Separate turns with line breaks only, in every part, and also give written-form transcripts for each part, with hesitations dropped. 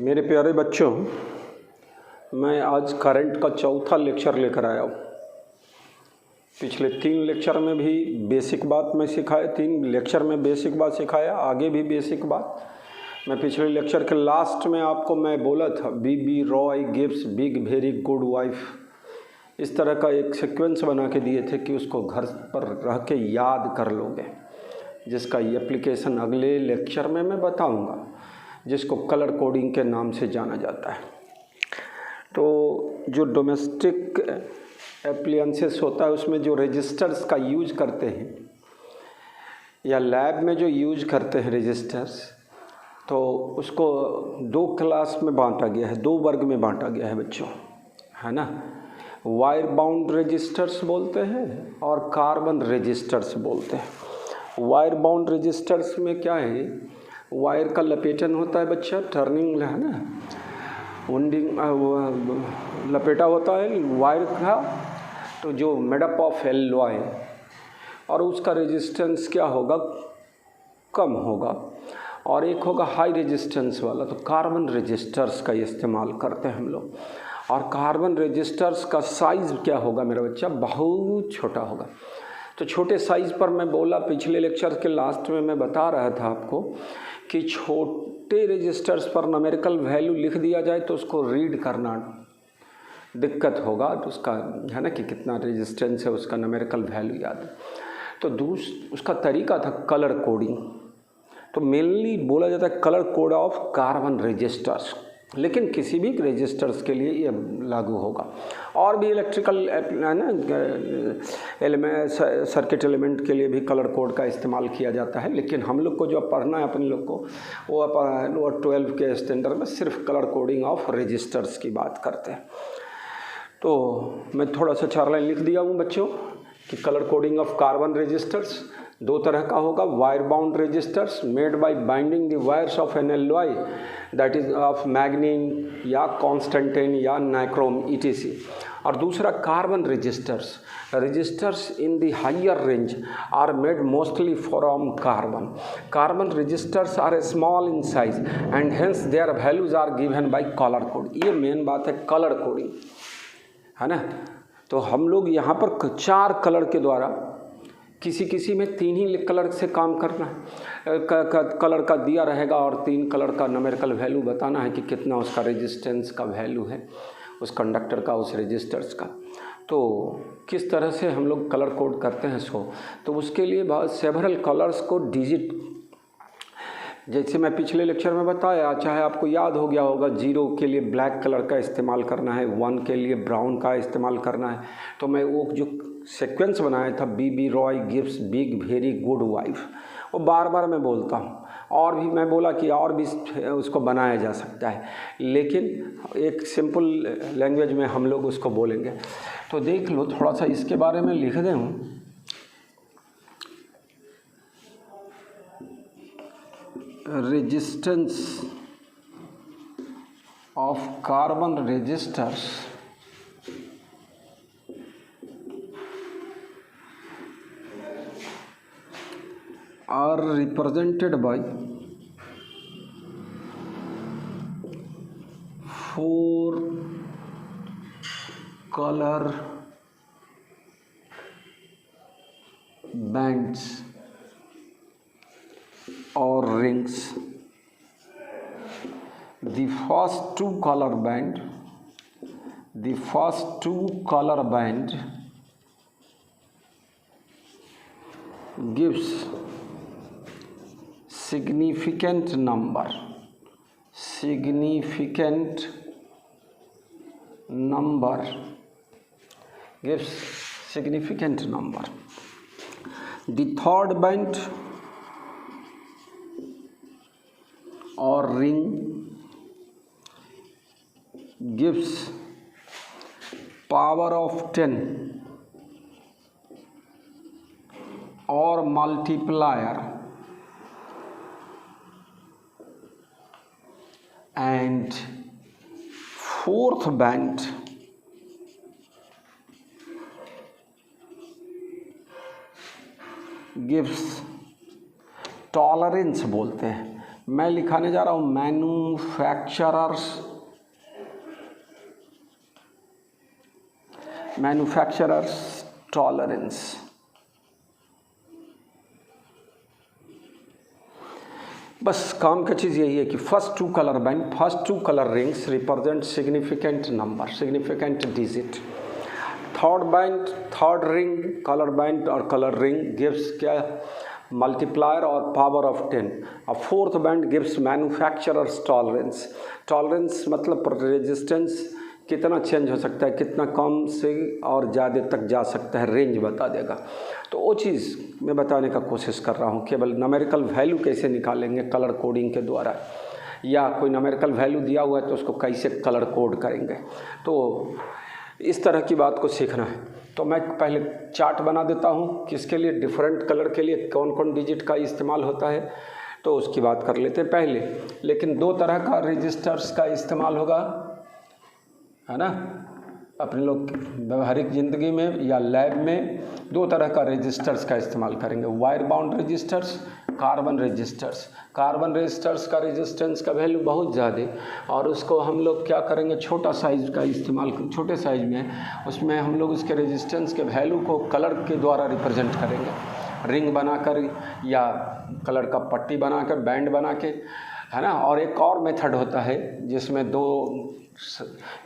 मेरे प्यारे बच्चों, मैं आज करंट का चौथा लेक्चर लेकर आया हूँ। पिछले 3 लेक्चर में भी बेसिक बात मैं सिखाया, 3 लेक्चर में बेसिक बात सिखाया, आगे भी बेसिक बात। मैं पिछले लेक्चर के लास्ट में आपको मैं बोला था B Roy gives big very good wife, इस तरह का एक सीक्वेंस बना के दिए थे कि उसको घर पर रह के याद कर लोगे, जिसका एप्लीकेशन अगले लेक्चर में मैं बताऊंगा, जिसको कलर कोडिंग के नाम से जाना जाता है। तो जो डोमेस्टिक एप्लियंसेस होता है उसमें जो रजिस्टर्स का यूज करते हैं या लैब में जो यूज करते हैं रजिस्टर्स, तो उसको 2 क्लास में बांटा गया है, 2 वर्ग में बांटा गया है बच्चों, है ना। वायर बाउंड रजिस्टर्स बोलते हैं और कार्बन रजिस्टर्स बोलते हैं। वायर बाउंड रजिस्टर्स में क्या है, वायर का लपेटन होता है बच्चा, टर्निंग है ना, वुंडिंग लपेटा होता है वायर का, तो जो मेडअप ऑफ एलॉय, और उसका रेजिस्टेंस क्या होगा, कम होगा, और एक होगा हाई रेजिस्टेंस वाला, तो कार्बन रजिस्टर्स का इस्तेमाल करते हैं हम लोग। और कार्बन रजिस्टर्स का साइज़ क्या होगा मेरा बच्चा, बहुत छोटा होगा। तो छोटे साइज़ पर मैं बोला पिछले लेक्चर के लास्ट में, मैं बता रहा था आपको कि छोटे रजिस्टर्स पर न्यूमेरिकल वैल्यू लिख दिया जाए तो उसको रीड करना दिक्कत होगा, तो उसका है ना कि कितना रेजिस्टेंस है उसका न्यूमेरिकल वैल्यू याद है। तो उसका तरीका था कलर कोडिंग। तो मेनली बोला जाता है colour code of carbon resistors, लेकिन किसी भी रजिस्टर्स के लिए ये लागू होगा। और भी इलेक्ट्रिकल है ना सर्किट एलिमेंट के लिए भी कलर कोड का इस्तेमाल किया जाता है, लेकिन हम लोग को जो पढ़ना है अपने लोग को वो 12 के स्टैंडर्ड में सिर्फ कलर कोडिंग ऑफ रजिस्टर्स की बात करते हैं। तो मैं थोड़ा सा 4 लाइन लिख दिया हूँ बच्चों कि colour coding of carbon resistors 2 तरह का होगा। Wire bound resistors made by binding the wires of an alloy that is of manganin या कॉन्स्टेंटाइन या नाइक्रोम ईटीसी। और दूसरा carbon resistors in the higher range are made mostly from carbon. Carbon resistors are small in size and hence their values are given by colour code. ये main बात है colour coding, है ना। तो हम लोग यहाँ पर 4 कलर के द्वारा, किसी में 3 ही कलर से काम करना है, कलर का दिया रहेगा और 3 कलर का न्यूमेरिकल वैल्यू बताना है कि कितना उसका रेजिस्टेंस का वैल्यू है, उस कंडक्टर का, उस रजिस्टर्स का। तो किस तरह से हम लोग कलर कोड करते हैं इसको, तो उसके लिए बहुत सेवरल कलर्स को डिजिट, जैसे मैं पिछले लेक्चर में बताया, चाहे आपको याद हो गया होगा 0 के लिए ब्लैक कलर का इस्तेमाल करना है, 1 के लिए ब्राउन का इस्तेमाल करना है। तो मैं वो जो सीक्वेंस बनाया था B Roy gives big very good wife, वो बार बार मैं बोलता हूँ, और भी मैं बोला कि और भी उसको बनाया जा सकता है, लेकिन एक सिंपल लैंग्वेज में हम लोग उसको बोलेंगे। तो देख लो, थोड़ा सा इसके बारे में लिख दें हूँ। Resistance of carbon resistors are represented by 4 color bands or rings. The first 2 color band gives significant number gives significant number. The third band or ring gives power of 10 or multiplier, and fourth band gives tolerance बोलते हैं, मैं लिखाने जा रहा हूँ manufacturers tolerance. बस काम का चीज़ यही है कि first two colour rings represent significant number, significant digit. Third ring colour band और कलर रिंग गिव्स क्या, मल्टीप्लायर और पावर ऑफ 10। और fourth band gives manufacturers tolerance. Tolerance मतलब रेजिस्टेंस कितना चेंज हो सकता है, कितना कम से और ज़्यादा तक जा सकता है, रेंज बता देगा। तो वो चीज़ मैं बताने का कोशिश कर रहा हूँ। केवल न्यूमेरिकल वैल्यू कैसे निकालेंगे कलर कोडिंग के द्वारा, या कोई न्यूमेरिकल वैल्यू दिया हुआ है तो उसको कैसे कलर कोड करेंगे, तो इस तरह की बात को सीखना है। तो मैं पहले चार्ट बना देता हूँ किसके लिए, डिफरेंट कलर के लिए कौन कौन डिजिट का इस्तेमाल होता है, तो उसकी बात कर लेते हैं पहले। लेकिन दो तरह का रजिस्टर्स का इस्तेमाल होगा, है ना। अपने लोग व्यवहारिक ज़िंदगी में या लैब में दो तरह का रजिस्टर्स का इस्तेमाल करेंगे, wire bound resistors, carbon resistors. Carbon resistors का रेजिस्टेंस का वैल्यू बहुत ज़्यादा, और उसको हम लोग क्या करेंगे, छोटा साइज़ का इस्तेमाल, छोटे साइज़ में उसमें हम लोग उसके रेजिस्टेंस के वैल्यू को कलर के द्वारा रिप्रेजेंट करेंगे, रिंग बनाकर या कलर का पट्टी बनाकर, बैंड बना के, है ना। और एक और मेथड होता है जिसमें दो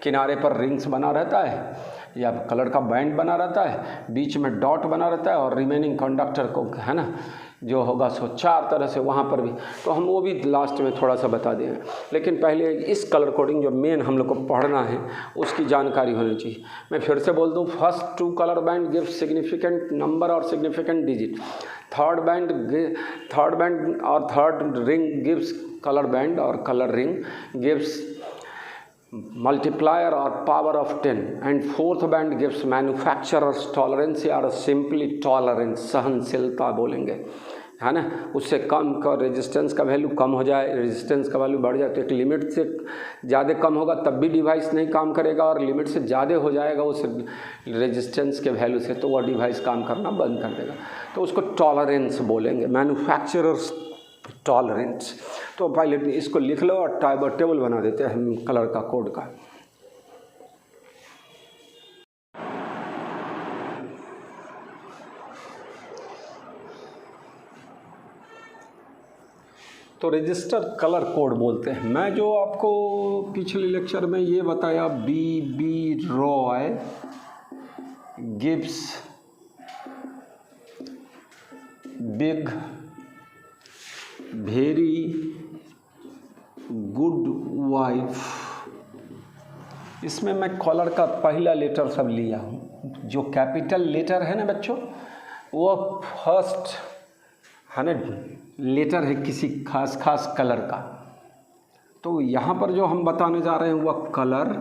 किनारे पर रिंग्स बना रहता है या कलर का बैंड बना रहता है, बीच में डॉट बना रहता है, और रिमेनिंग कंडक्टर को, है ना, जो होगा सो चार तरह से वहाँ पर भी, तो हम वो भी लास्ट में थोड़ा सा बता देंगे। लेकिन पहले इस कलर कोडिंग जो मेन हम लोग को पढ़ना है उसकी जानकारी होनी चाहिए। मैं फिर से बोल दूँ, first two colour band give significant number और सिग्निफिकेंट डिजिट। थर्ड बैंड और third ring gives colour band और colour ring gives multiplier or power of 10, and fourth band gives manufacturer's tolerance या simply tolerance, सहनशीलता बोलेंगे, है ना। उससे कम का रेजिस्टेंस का वैल्यू कम हो जाए, रेजिस्टेंस का वैल्यू बढ़ जाए तो एक लिमिट से ज़्यादा कम होगा तब भी डिवाइस नहीं काम करेगा, और लिमिट से ज़्यादा हो जाएगा उस रेजिस्टेंस के वैल्यू से तो वह डिवाइस काम करना बंद कर देगा, तो उसको टॉलरेंस बोलेंगे, मैन्युफैक्चरर्स टॉलरेंस। तो पहले इसको लिख लो और टेबल बना देते हैं हम कलर का कोड का। तो रजिस्टर कलर कोड बोलते हैं। मैं जो आपको पिछले लेक्चर में ये बताया, B Roy Gibbs big very good wife, इसमें मैं कॉलर का पहला लेटर सब लिया हूँ। जो कैपिटल लेटर है ना बच्चों, वो फर्स्ट है ना लेटर है किसी खास कलर का। तो यहाँ पर जो हम बताने जा रहे हैं वह colour,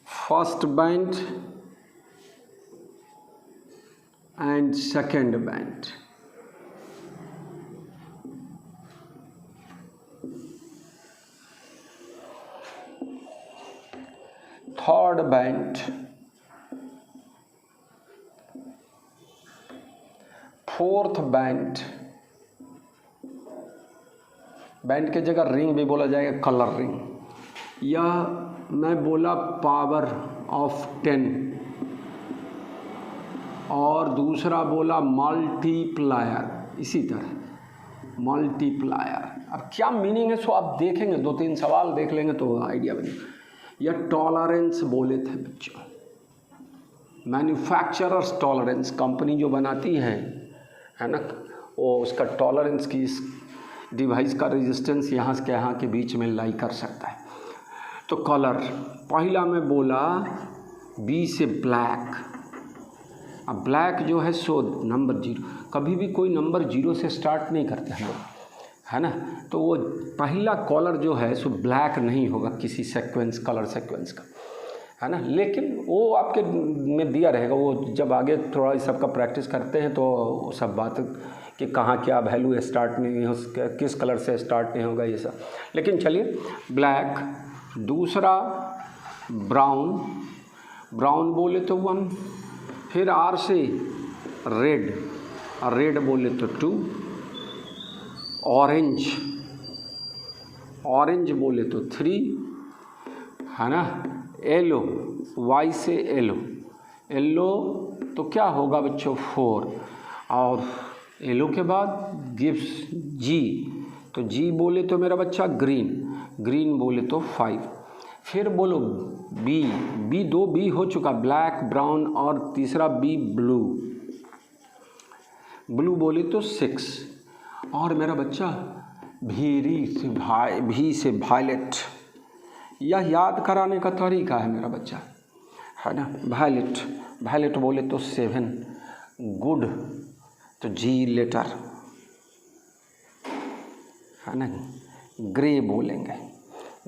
first band and second band. Third band, fourth band, band के जगह रिंग भी बोला जाएगा, कलर रिंग, या मैं बोला पावर ऑफ 10, और दूसरा बोला मल्टीप्लायर, इसी तरह मल्टीप्लायर। अब क्या मीनिंग है सो आप देखेंगे, 2-3 सवाल देख लेंगे तो आइडिया बनेगा। या टॉलरेंस बोले थे बच्चों, मैन्युफैक्चरर्स टॉलरेंस, कंपनी जो बनाती है ना, वो उसका टॉलरेंस की इस डिवाइस का रेजिस्टेंस यहाँ से यहाँ के बीच में लाई कर सकता है। तो कलर पहला में बोला बी से ब्लैक। अब ब्लैक जो है सो नंबर 0, कभी भी कोई नंबर 0 से स्टार्ट नहीं करते हम लोग, है ना। तो वो पहला कॉलर जो है सो ब्लैक नहीं होगा किसी सीक्वेंस, कलर सीक्वेंस का, है ना। लेकिन वो आपके में दिया रहेगा, वो जब आगे थोड़ा इस सब का प्रैक्टिस करते हैं तो सब बात कि कहाँ क्या वैल्यू स्टार्ट नहीं हो, किस कलर से स्टार्ट नहीं होगा ये सब। लेकिन चलिए, ब्लैक, दूसरा ब्राउन बोले तो 1, फिर आर से रेड, और रेड बोले तो 2, ऑरेंज, ऑरेंज बोले तो 3, है ना। येलो, वाई से येलो, येलो तो क्या होगा बच्चों 4, और येलो के बाद गिव्स जी, तो जी बोले तो मेरा बच्चा ग्रीन, ग्रीन बोले तो 5। फिर बोलो बी, बी 2 बी हो चुका, ब्लैक, ब्राउन, और तीसरा बी ब्लू, ब्लू बोले तो 6। और मेरा बच्चा भी से वायलेट, यह याद कराने का तरीका है मेरा बच्चा, है ना। वायलेट, वायलेट बोले तो 7, गुड तो जी लेटर, है ना। ग्रे बोलेंगे,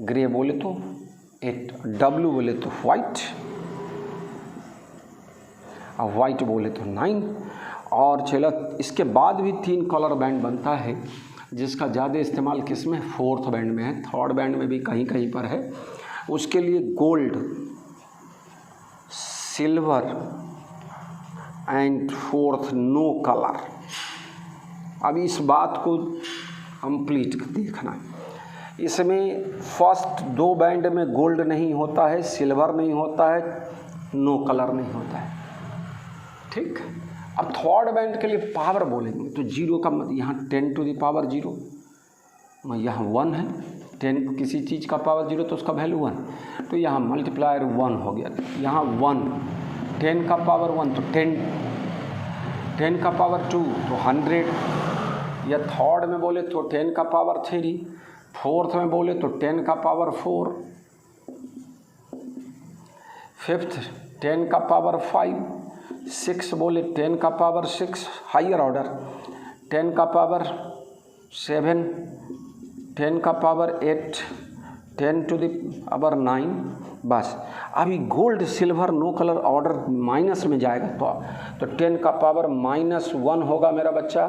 ग्रे बोले तो 8, डब्लू बोले तो वाइट, और वाइट बोले तो 9। और चलो इसके बाद भी 3 कलर बैंड बनता है, जिसका ज़्यादा इस्तेमाल किस में, 4th बैंड में है, 3rd बैंड में भी कहीं कहीं पर है। उसके लिए gold, silver and 4th no colour. अब इस बात को कंप्लीट देखना, इसमें फर्स्ट 2 बैंड में गोल्ड नहीं होता है, सिल्वर नहीं होता है, नो कलर नहीं होता है, ठीक। अब 3rd बैंड के लिए पावर बोलेंगे तो 0 का मतलब यहाँ 10 to the power 0, यहाँ 1 है, 10 किसी चीज़ का पावर 0 तो उसका वैल्यू 1, तो यहाँ मल्टीप्लायर 1 हो गया, यहाँ 1, 10 का पावर 1 तो 10, 10 का पावर 2 तो 100, या 3rd में बोले तो 10 का पावर 3, 4th में बोले तो 10 का पावर 4, 5th 10 का पावर 5, 6 बोले 10 का पावर 6 हायर ऑर्डर, 10 का पावर 7, 10 का पावर 8, 10 to the power 9, बस। अभी gold silver no colour order minus में जाएगा तो 10 का पावर -1 होगा मेरा बच्चा,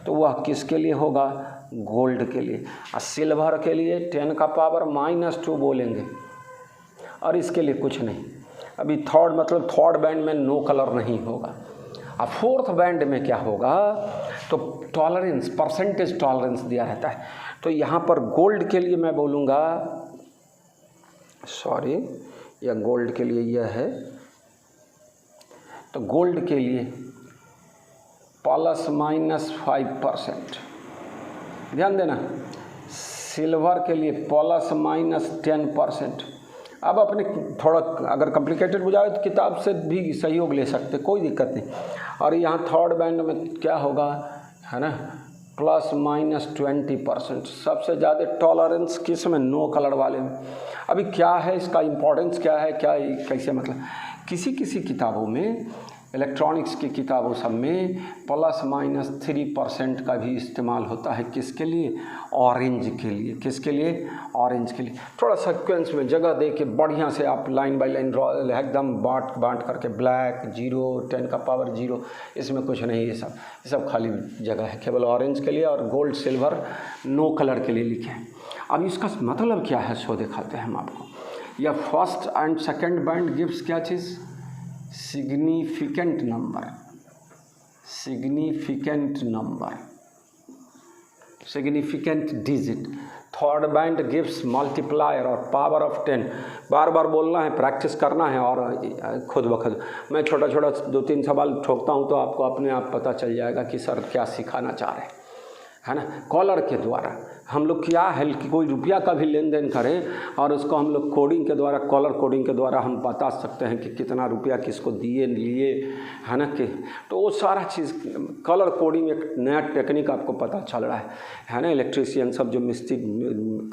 तो वह किसके लिए होगा, गोल्ड के लिए। और सिल्वर के लिए 10 का पावर -2 बोलेंगे, और इसके लिए कुछ नहीं। अभी 3rd बैंड में नो कलर नहीं होगा। अब 4th बैंड में क्या होगा, तो टॉलरेंस, परसेंटेज टॉलरेंस दिया रहता है, तो यहाँ पर गोल्ड के लिए मैं बोलूँगा, सॉरी या गोल्ड के लिए यह है, तो गोल्ड के लिए ±5%, ध्यान देना। सिल्वर के लिए ±10%। अब अपने थोड़ा अगर कॉम्प्लिकेटेड हो जाए तो किताब से भी सहयोग ले सकते, कोई दिक्कत नहीं। और यहाँ 3rd बैंड में क्या होगा, है ना, ±20%। सबसे ज़्यादा टॉलरेंस किस में, नो कलर वाले में। अभी क्या है इसका इम्पोर्टेंस, क्या है, क्या कैसे, मतलब किसी किसी किताबों में, इलेक्ट्रॉनिक्स की किताबों सब में ±3% का भी इस्तेमाल होता है, किसके लिए, ऑरेंज के लिए। किसके लिए, ऑरेंज के लिए। थोड़ा सीक्वेंस में जगह दे के बढ़िया से आप लाइन बाय लाइन एकदम बांट करके, ब्लैक 0, 10 का पावर 0, इसमें कुछ नहीं, ये सब खाली जगह है, केवल ऑरेंज के लिए, और गोल्ड सिल्वर नो कलर के लिए लिखे हैं। अब इसका मतलब क्या है, सो दिखाते हैं हम आपको। या 1st and 2nd band gives क्या चीज़, significant number, significant number, significant digit. 3rd band gives multiplier और पावर ऑफ 10। बार बार बोलना है, प्रैक्टिस करना है, और खुद ब खुद मैं छोटा छोटा 2-3 सवाल ठोकता हूँ तो आपको अपने आप पता चल जाएगा कि सर क्या सिखाना चाह रहे हैं, है ना। कॉलर के द्वारा हम लोग क्या है कि कोई रुपया का भी लेन देन करें और उसको हम लोग कोडिंग के द्वारा, कॉलर कोडिंग के द्वारा हम बता सकते हैं कि कितना रुपया किसको दिए लिए, है ना। कि तो वो सारा चीज़ कॉलर कोडिंग एक नया टेक्निक आपको पता चल रहा है ना। इलेक्ट्रीशियन सब जो मिस्त्री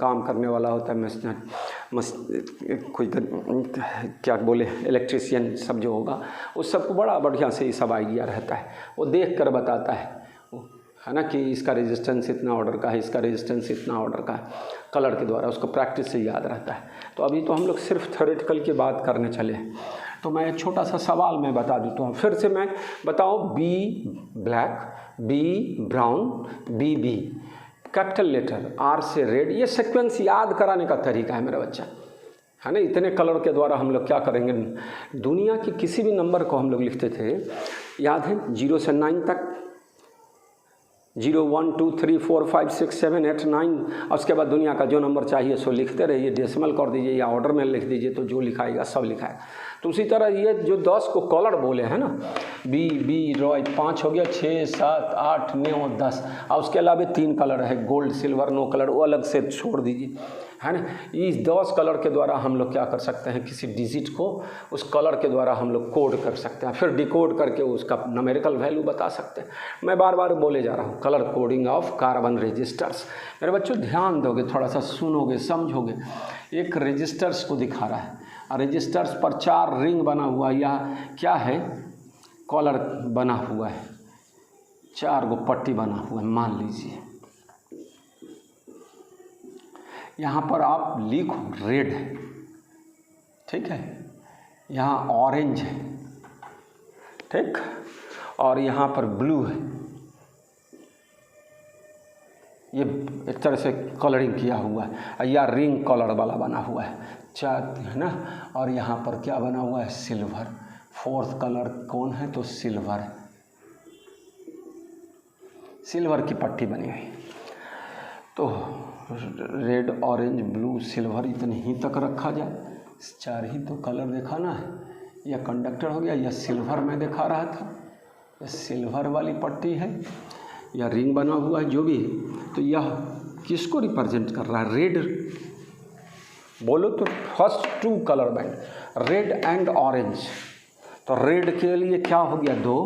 काम करने वाला होता है, कोई क्या बोले, इलेक्ट्रीशियन सब जो होगा उस सबको बड़ा बढ़िया से ये सब आइडिया रहता है, वो देख कर बताता है ना, कि इसका रेजिस्टेंस इतना ऑर्डर का है, इसका रेजिस्टेंस इतना ऑर्डर का है, कलर के द्वारा उसको प्रैक्टिस से याद रहता है। तो अभी तो हम लोग सिर्फ थ्योरेटिकल की बात करने चले हैं, तो मैं एक छोटा सा सवाल मैं बता देता हूँ, फिर से मैं बताऊँ। B black, B brown, B B, capital letter, R से रेड, ये सीक्वेंस याद कराने का तरीका है मेरा बच्चा, है ना। इतने कलर के द्वारा हम लोग क्या करेंगे, दुनिया के किसी भी नंबर को हम लोग लिखते थे, याद है 0 से 9 तक, 0 1 2 3 4 5 6 7 8 9। उसके बाद दुनिया का जो नंबर चाहिए सो लिखते रहिए, डेसिमल कर दीजिए या ऑर्डर में लिख दीजिए, तो जो लिखाएगा सब लिखाएगा। तो उसी तरह ये जो 10 को कलर बोले हैं ना, बी रॉय 5 हो गया, 6 7 8 9 10। और उसके अलावा 3 कलर है, गोल्ड सिल्वर नो कलर, वो अलग से छोड़ दीजिए, है ना। इस 10 कलर के द्वारा हम लोग क्या कर सकते हैं, किसी डिजिट को उस कलर के द्वारा हम लोग कोड कर सकते हैं, फिर डिकोड करके उसका न्यूमेरिकल वैल्यू बता सकते हैं। मैं बार बार बोले जा रहा हूँ, colour coding of carbon resistors. मेरे बच्चों ध्यान दोगे, थोड़ा सा सुनोगे, समझोगे। एक रजिस्टर्स को दिखा रहा है, रजिस्टर्स पर 4 रिंग बना हुआ, या क्या है, कॉलर बना हुआ है, 4 गो पट्टी बना हुआ है। मान लीजिए यहाँ पर आप लिखो रेड है, ठीक है, यहाँ ऑरेंज है, ठीक, और यहाँ पर ब्लू है। ये एक तरह से कलरिंग किया हुआ है, या रिंग कलर वाला बना हुआ है, 4 है ना। और यहाँ पर क्या बना हुआ है, सिल्वर। 4th कलर कौन है, तो सिल्वर है, सिल्वर की पट्टी बनी हुई। तो रेड ऑरेंज ब्लू सिल्वर इतने ही तक रखा जाए, 4 ही तो कलर दिखाना है। यह कंडक्टर हो गया, यह सिल्वर में दिखा रहा था, यह सिल्वर वाली पट्टी है, या रिंग बना हुआ है, जो भी है। तो यह किसको रिप्रेजेंट कर रहा है, रेड बोलो तो first 2 colour band, red and orange. तो रेड के लिए क्या हो गया, 2,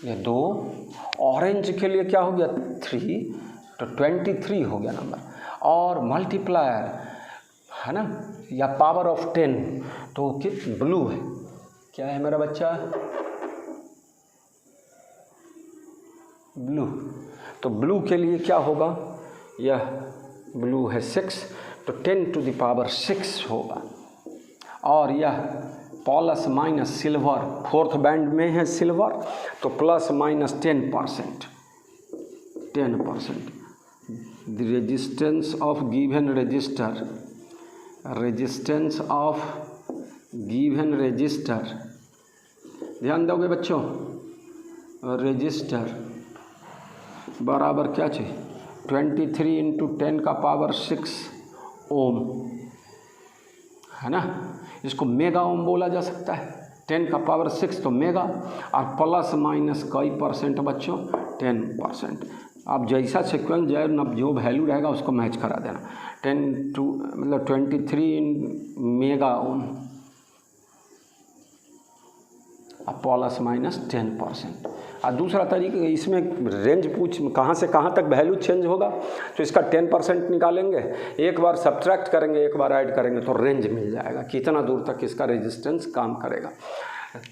ये 2, ऑरेंज के लिए क्या हो गया, 3, तो 23 हो गया नंबर। और मल्टीप्लायर है ना, या पावर ऑफ 10, तो ब्लू है, क्या है मेरा बच्चा, ब्लू। तो ब्लू के लिए क्या होगा, यह ब्लू है 6, तो 10 to the power 6 होगा। और यह plus minus silver, 4th band में है सिल्वर, तो plus minus 10%, 10%। The resistance of given register, resistance of given register, ध्यान दोगे बच्चों, रजिस्टर बराबर क्या चाहिए, 23 × 10 का पावर 6 ओम, है ना। इसको मेगा ओम बोला जा सकता है, 10 का पावर 6 तो मेगा, और प्लस माइनस कई परसेंट बच्चों, 10%। आप जैसा सीक्वेंस जाए ना, जो वैल्यू रहेगा उसको मैच करा देना। 10 to मतलब 23 मेगा ओम, प्लस माइनस 10%। और दूसरा तरीका, इसमें रेंज पूछ कहाँ से कहाँ तक वैल्यू चेंज होगा, तो इसका 10% निकालेंगे, एक बार सब्ट्रैक्ट करेंगे, एक बार ऐड करेंगे, तो रेंज मिल जाएगा, कितना दूर तक इसका रेजिस्टेंस काम करेगा।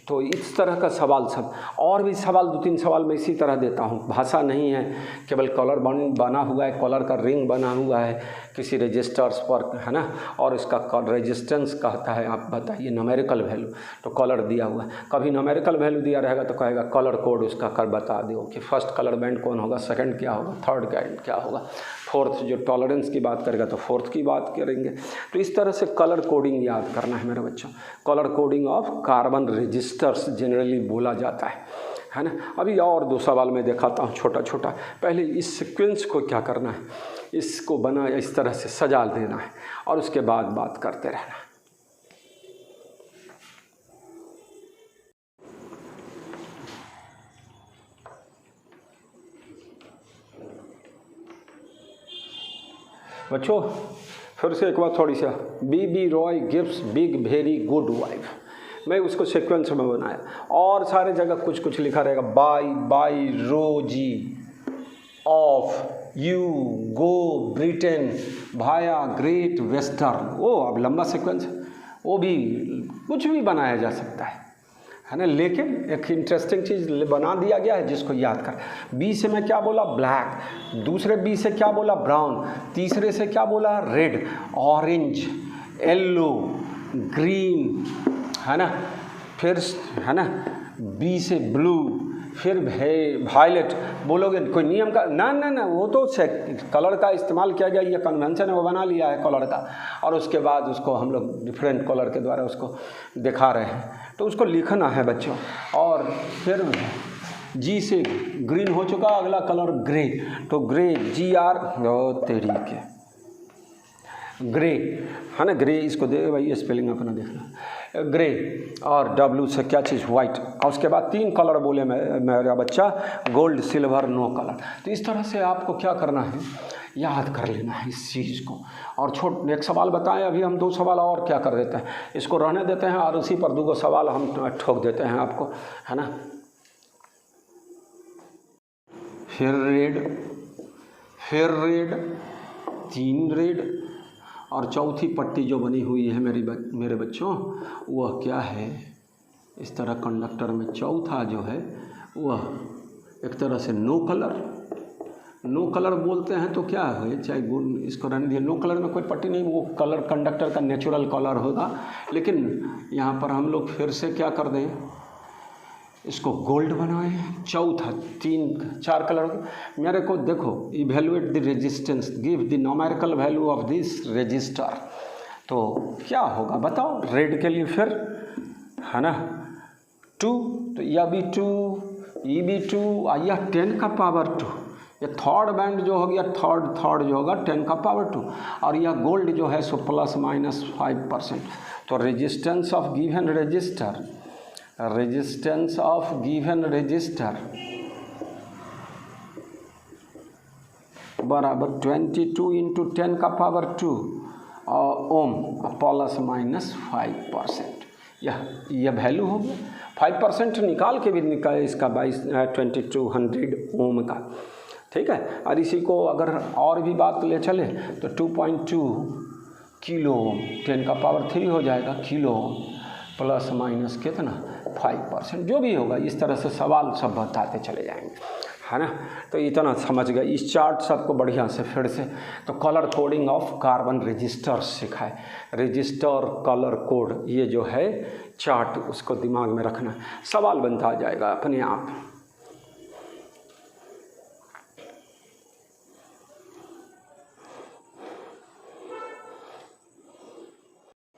तो इस तरह का सवाल सब, और भी सवाल 2-3 सवाल मैं इसी तरह देता हूँ। भाषा नहीं है, केवल कलर बना हुआ है, कलर का रिंग बना हुआ है किसी रजिस्टर्स पर, है ना, और इसका रेजिस्टेंस कहता है, आप बताइए न्यूमेरिकल वैल्यू, तो कलर दिया हुआ है। कभी न्यूमेरिकल वैल्यू दिया रहेगा तो कहेगा कलर कोड उसका कर बता दो कि फर्स्ट कलर बैंड कौन होगा, सेकंड क्या होगा, थर्ड बैंड क्या होगा, 4th जो टॉलरेंस की बात करेगा तो 4th की बात करेंगे। तो इस तरह से कलर कोडिंग याद करना है मेरे बच्चों। Colour coding of carbon resistors generally बोला जाता है ना। अभी और 2 सवाल मैं दिखाता हूँ छोटा छोटा। पहले इस सीक्वेंस को क्या करना है, इसको बना इस तरह से सजा देना है, और उसके बाद बात करते रहना है। बच्चों फिर से एक बार थोड़ी सा, B Roy gives big very good wife, मैं उसको सीक्वेंस में बनाया, और सारे जगह कुछ कुछ लिखा रहेगा, बाई रोजी of you go Britain Bhaya great western. वो अब लंबा सीक्वेंस है, वो भी कुछ भी बनाया जा सकता है ना, लेकिन एक इंटरेस्टिंग चीज़ बना दिया गया है जिसको याद कर। बी से मैं क्या बोला, ब्लैक, दूसरे बी से क्या बोला, ब्राउन, तीसरे से क्या बोला, रेड, ऑरेंज, येलो, ग्रीन, है ना, फिर है ना बी से ब्लू, फिर वायलेट बोलोगे, कोई नियम का ना, वो तो कलर का इस्तेमाल किया गया, ये कन्वेंशन है, वो बना लिया है कलर का, और उसके बाद उसको हम लोग डिफरेंट कलर के द्वारा उसको दिखा रहे हैं, तो उसको लिखना है बच्चों। और फिर जी से ग्रीन हो चुका, अगला कलर ग्रे, तो ग्रे GR तेरी के ग्रे है ना, ग्रे इसको दे भाई, स्पेलिंग अपना देखना, ग्रे, और W से क्या चीज़ वाइट, और उसके बाद 3 कलर बोले मेरा बच्चा, गोल्ड, सिल्वर, नो कलर। तो इस तरह से आपको क्या करना है, याद कर लेना है इस चीज़ को। और एक सवाल बताएं, अभी हम 2 सवाल और क्या कर देते हैं, इसको रहने देते हैं और उसी पर 2 सवाल हम ठोक देते हैं आपको, है ना। फिर रेड 3 रेड, और चौथी पट्टी जो बनी हुई है मेरे बच्चों, वह क्या है, इस तरह कंडक्टर में चौथा जो है वह एक तरह से नो कलर बोलते हैं। तो क्या है, चाहे इसको रहने दिए, नो कलर में कोई पट्टी नहीं, वो कलर कंडक्टर का नेचुरल कलर होगा। लेकिन यहाँ पर हम लोग फिर से क्या कर दें, इसको गोल्ड बनाए। चौथा 4 कलर मेरे को देखो, evaluate the resistance, give the numerical value of this register. तो क्या होगा बताओ, रेड के लिए फिर है ना 2, तो यह भी 2, ये भी 2, और यह 10 का पावर 2, ये थर्ड बैंड जो हो गया, थर्ड जो होगा 10 का पावर 2, और यह गोल्ड जो है सो ±5%। तो resistance of given register, resistance of given register बराबर 22 इंटू 10 का पावर 2 ओम ±5%। यह वैल्यू हो गया। 5% निकाल के भी निकाले इसका 2200 ओम का, ठीक है। और इसी को अगर और भी बात ले चले तो 2.2 किलो ओम, 10 का पावर 3 हो जाएगा किलो ओम, प्लस माइनस कितना 5%, जो भी होगा। इस तरह से सवाल सब बताते चले जाएंगे, है ना। तो इतना समझ गए इस चार्ट सबको बढ़िया से। फिर से तो colour coding of carbon register सिखाए, रजिस्टर कलर कोड, ये जो है चार्ट उसको दिमाग में रखना, सवाल बनता जाएगा अपने आप।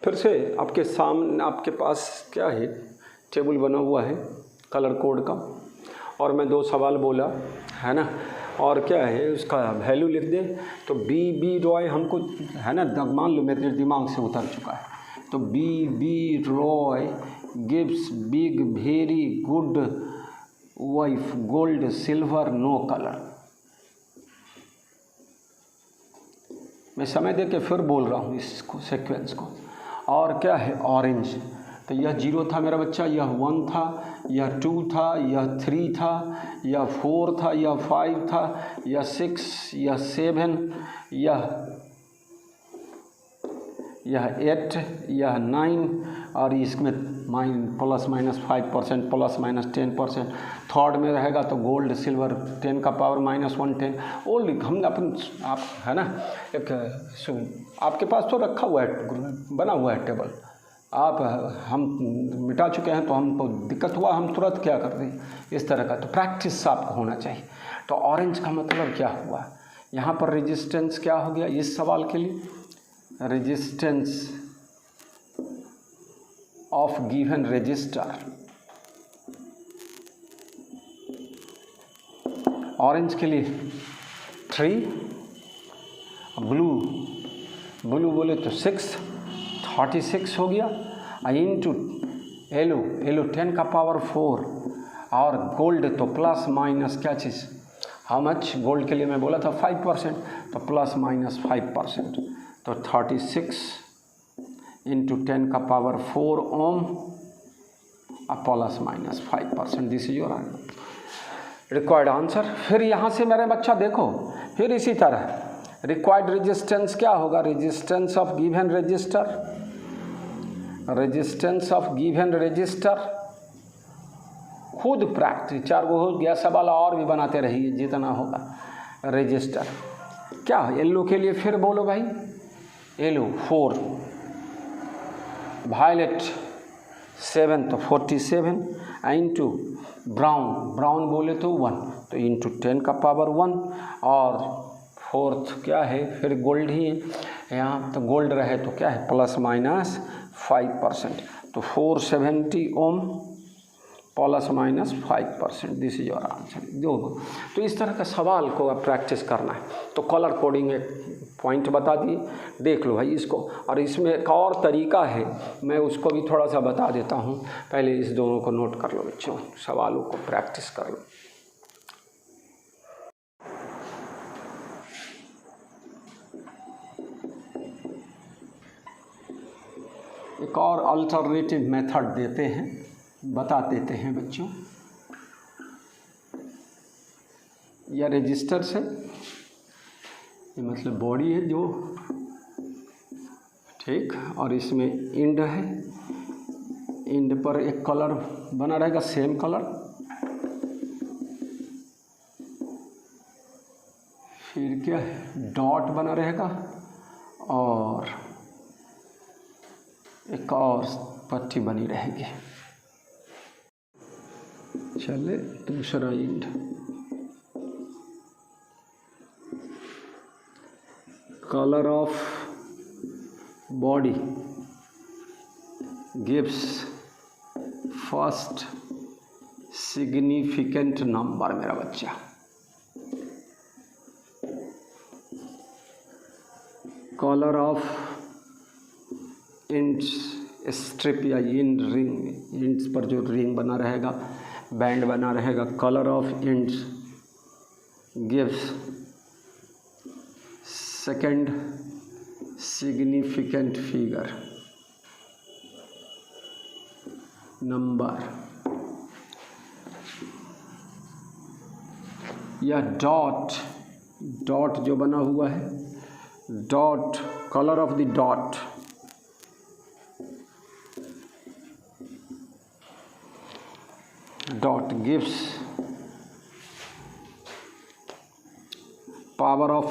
फिर से आपके सामने, आपके पास क्या है, टेबल बना हुआ है कलर कोड का, और मैं 2 सवाल बोला, है ना, और क्या है उसका वैल्यू लिख दें। तो बी रॉय हमको, है ना, मान लो मेरे दिमाग से उतर चुका है। तो B Roy gives big very good wife, gold silver no colour. मैं समय दे के फिर बोल रहा हूँ इसको, सीक्वेंस को। और क्या है, ऑरेंज, तो यह 0 था मेरा बच्चा, यह 1 था, यह 2 था, यह 3 था, यह 4 था, यह 5 था, यह 6, यह 7, यह 8, यह 9, और इसमें ±5%, ±10%। थर्ड में रहेगा तो गोल्ड सिल्वर 10 का पावर -1 10। ओल्ड हम अपन आप, है ना, एक आपके पास तो रखा हुआ है, बना हुआ है टेबल, आप हम मिटा चुके हैं, तो हमको दिक्कत हुआ, हम तुरंत क्या कर दें इस तरह का। तो प्रैक्टिस आपको होना चाहिए। तो ऑरेंज का मतलब क्या हुआ, यहाँ पर रेजिस्टेंस क्या हो गया इस सवाल के लिए, resistance of given register. Orange के लिए 3, ब्लू बोले तो 6, 36 हो गया, इंटू येलो 10 का पावर 4, और गोल्ड तो प्लस माइनस क्या चीज़, हाउ मच, गोल्ड के लिए मैं बोला था 5%, तो ±5%, तो 36 इंटू 10 का power 4 ohm ±5%। This is your required answer. फिर यहाँ से मेरे बच्चा देखो, फिर इसी तरह रिक्वायर्ड रेजिस्टेंस क्या होगा, resistance of given register, resistance of given register, खुद प्रैक्टिस। 4 गो हो गया, सवाल और भी बनाते रहिए जितना होगा। रजिस्टर क्या, येलो के लिए फिर बोलो भाई, येलो 4, वायलेट 7 तो 47, इंटू ब्राउन बोले तो 1, तो इंटू 10 का पावर 1, और फोर्थ क्या है, फिर गोल्ड ही है यहाँ, तो गोल्ड रहे तो क्या है ±5%, तो 470 ओम ±5%, दिस इज योर आंसर। जो तो इस तरह का सवाल को आप प्रैक्टिस करना है। तो कलर कोडिंग एक पॉइंट बता दिए, देख लो भाई इसको। और इसमें एक और तरीका है, मैं उसको भी थोड़ा सा बता देता हूँ। पहले इस दोनों को नोट कर लो बच्चों, सवालों को प्रैक्टिस कर लो। एक और अल्टरनेटिव मेथड देते हैं, बता देते हैं बच्चों। यह रजिस्टर्स है, ये मतलब बॉडी है जो, ठीक, और इसमें इंड है। इंड पर एक कलर बना रहेगा, सेम कलर। फिर क्या है, डॉट बना रहेगा और एक और पट्टी बनी रहेगी। चले दूसरा end, color of body gives first significant number मेरा बच्चा। color of इंड्स स्ट्रिप या इंड रिंग, इंड्स पर जो रिंग बना रहेगा, बैंड बना रहेगा, colour of ends gives second significant figure number. या डॉट जो बना हुआ है, dot, colour of the dot gives power of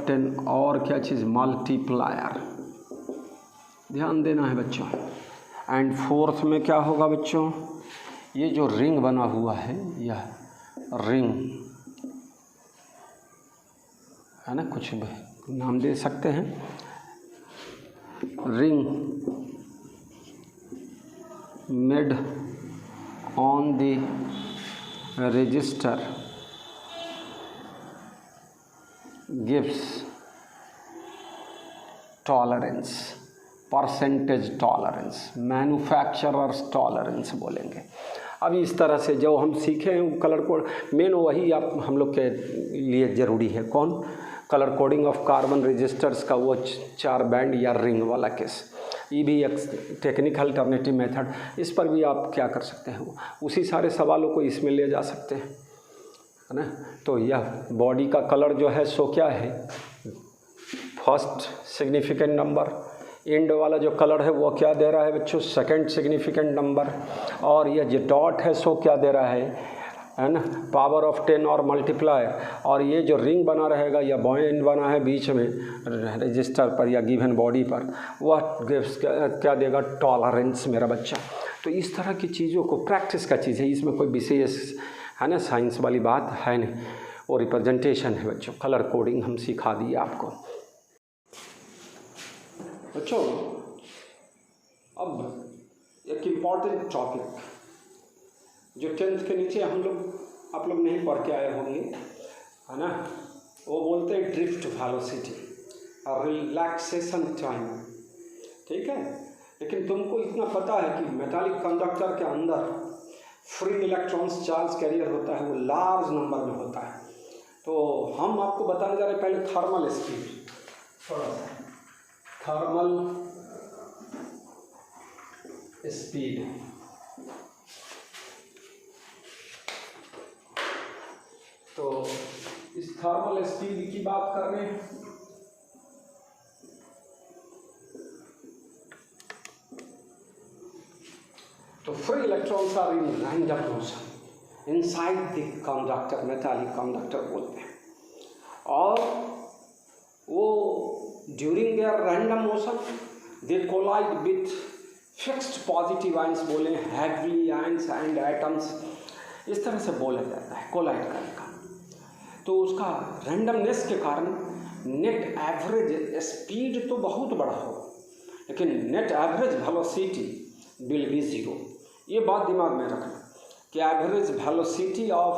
10 और क्या चीज़, मल्टीप्लायर। ध्यान देना है बच्चों। एंड फोर्थ में क्या होगा बच्चों, ये जो रिंग बना हुआ है, यह रिंग है ना, कुछ नाम दे सकते हैं। ring made on the register gives tolerance, percentage tolerance, manufacturer's tolerance बोलेंगे। अब इस तरह से जो हम सीखे हैं कलर कोड, मेन वही आप हम लोग के लिए ज़रूरी है। कौन, colour coding of carbon resistors का वो 4 बैंड या रिंग वाला केस। ये भी एक टेक्निक अल्टरनेटिव मेथड, इस पर भी आप क्या कर सकते हैं, उसी सारे सवालों को इसमें ले जा सकते हैं, है ना। तो यह बॉडी का कलर जो है सो क्या है, फर्स्ट सिग्निफिकेंट नंबर। इंड वाला जो कलर है वो क्या दे रहा है बच्चों, सेकंड सिग्निफिकेंट नंबर। और ये जो डॉट है सो क्या दे रहा है ना, पावर ऑफ 10 और मल्टीप्लायर। और ये जो रिंग बना रहेगा या बॉइंड बना है बीच में रजिस्टर पर या गिवन बॉडी पर, वह क्या देगा, टॉलरेंस मेरा बच्चा। तो इस तरह की चीज़ों को प्रैक्टिस का चीज़ है, इसमें कोई विशेष है ना साइंस वाली बात है नहीं, वो रिप्रेजेंटेशन है बच्चों। कलर कोडिंग हम सिखा दिए आपको बच्चों। अब एक इम्पॉर्टेंट टॉपिक जो 10th के नीचे आप लोग नहीं पढ़ के आए होंगे, है ना, वो बोलते हैं ड्रिफ्ट वेलोसिटी और रिलैक्सेशन टाइम, ठीक है। लेकिन तुमको इतना पता है कि मेटालिक कंडक्टर के अंदर फ्री इलेक्ट्रॉन्स चार्ज कैरियर होता है, वो लार्ज नंबर में होता है। तो हम आपको बताने जा रहे हैं पहले थर्मल स्पीड, थोड़ा सा थर्मल स्पीड। तो इस थर्मल स्पीड की बात कर रहे हैं। तो free electrons are in random motion inside the conductor, metallic conductor बोलते हैं। और वो during their random motion they collide with fixed positive ions, बोले हैवी आयंस एंड एटम्स, इस तरह से बोला जाता है कोलाइड करने का। तो उसका रैंडमनेस के कारण नेट एवरेज स्पीड तो बहुत बड़ा हो, लेकिन net average velocity will be zero. ये बात दिमाग में रखना कि average velocity of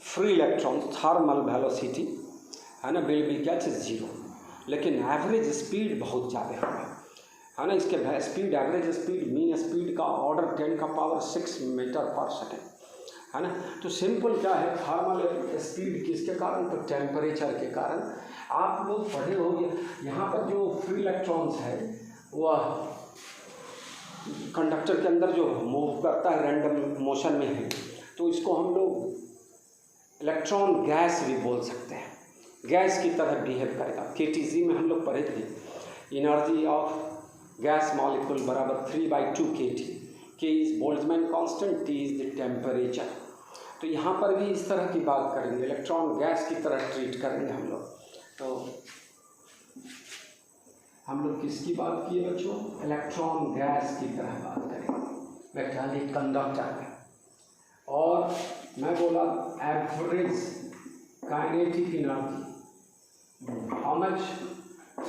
free electron thermal velocity है ना विल बी क्या चीज़ ज़ीरो, लेकिन एवरेज स्पीड बहुत ज़्यादा होगा है ना। इसके speed average speed mean speed का ऑर्डर 10 का पावर 6 मीटर पर सेकेंड है ना। तो सिंपल क्या है थर्मल स्पीड किसके कारण, तो टेम्परेचर के कारण। आप लोग पढ़े होंगे यहाँ पर जो फ्री इलेक्ट्रॉन्स है वह कंडक्टर के अंदर जो मूव करता है रैंडम मोशन में है, तो इसको हम लोग इलेक्ट्रॉन गैस भी बोल सकते हैं, गैस की तरह बिहेव करेगा। केटीजी में हम लोग पढ़े थे एनर्जी ऑफ गैस मॉलिक्यूल बराबर 3/2 kT, के is Boltzmann constant, T is the temperature. तो यहाँ पर भी इस तरह की बात करेंगे, इलेक्ट्रॉन गैस की तरह ट्रीट करेंगे हम लोग। तो हम लोग किसकी बात किए बच्चों, इलेक्ट्रॉन गैस की तरह बात करेंगे मैग्नेटिक कंडक्टर में। और मैं बोला average kinetic energy how much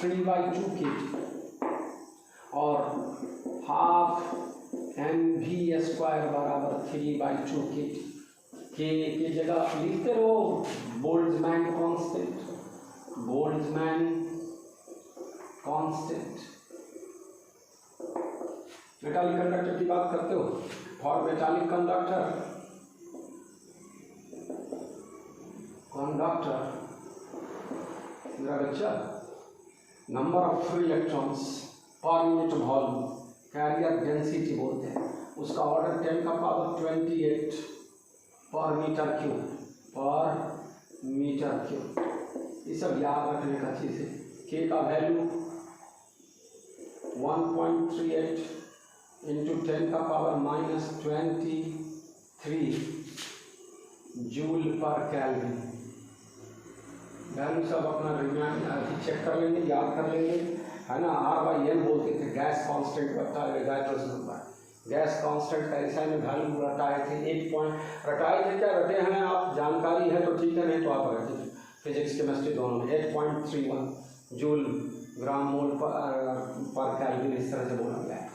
3/2 kT और हाफ mv² बराबर 3/2 kT के जगह लिखते रहो Boltzmann constant, Boltzmann constant. Metallic conductor की बात करते हो, फॉर मेटालिक कंडक्टर मेरा बच्चा number of free electrons per unit volume carrier density बोलते हैं, उसका ऑर्डर 10 का पावर 28 पर मीटर क्यूब। ये सब याद रखने का चीज़ है। के का वैल्यू 1.38 इंटू 10 का पावर -23 जूल पर केल्विन। वैल्यू सब अपना रिमाइंड अभी चेक कर लेंगे, याद कर लेंगे है ना। R/N बोलते थे, गैस कांस्टेंट बताया गाइट्रस नंबर, गैस कांस्टेंट का ऐसा में वैल्यू रटाए थे 8 पॉइंट रटाए थे, क्या रटे हैं आप, जानकारी है तो ठीक है, नहीं तो आप रटे थे फिजिक्स केमिस्ट्री दोनों में। 8.31 जूल ग्राम मोल पर केल्विन इस तरह से बोला गया है।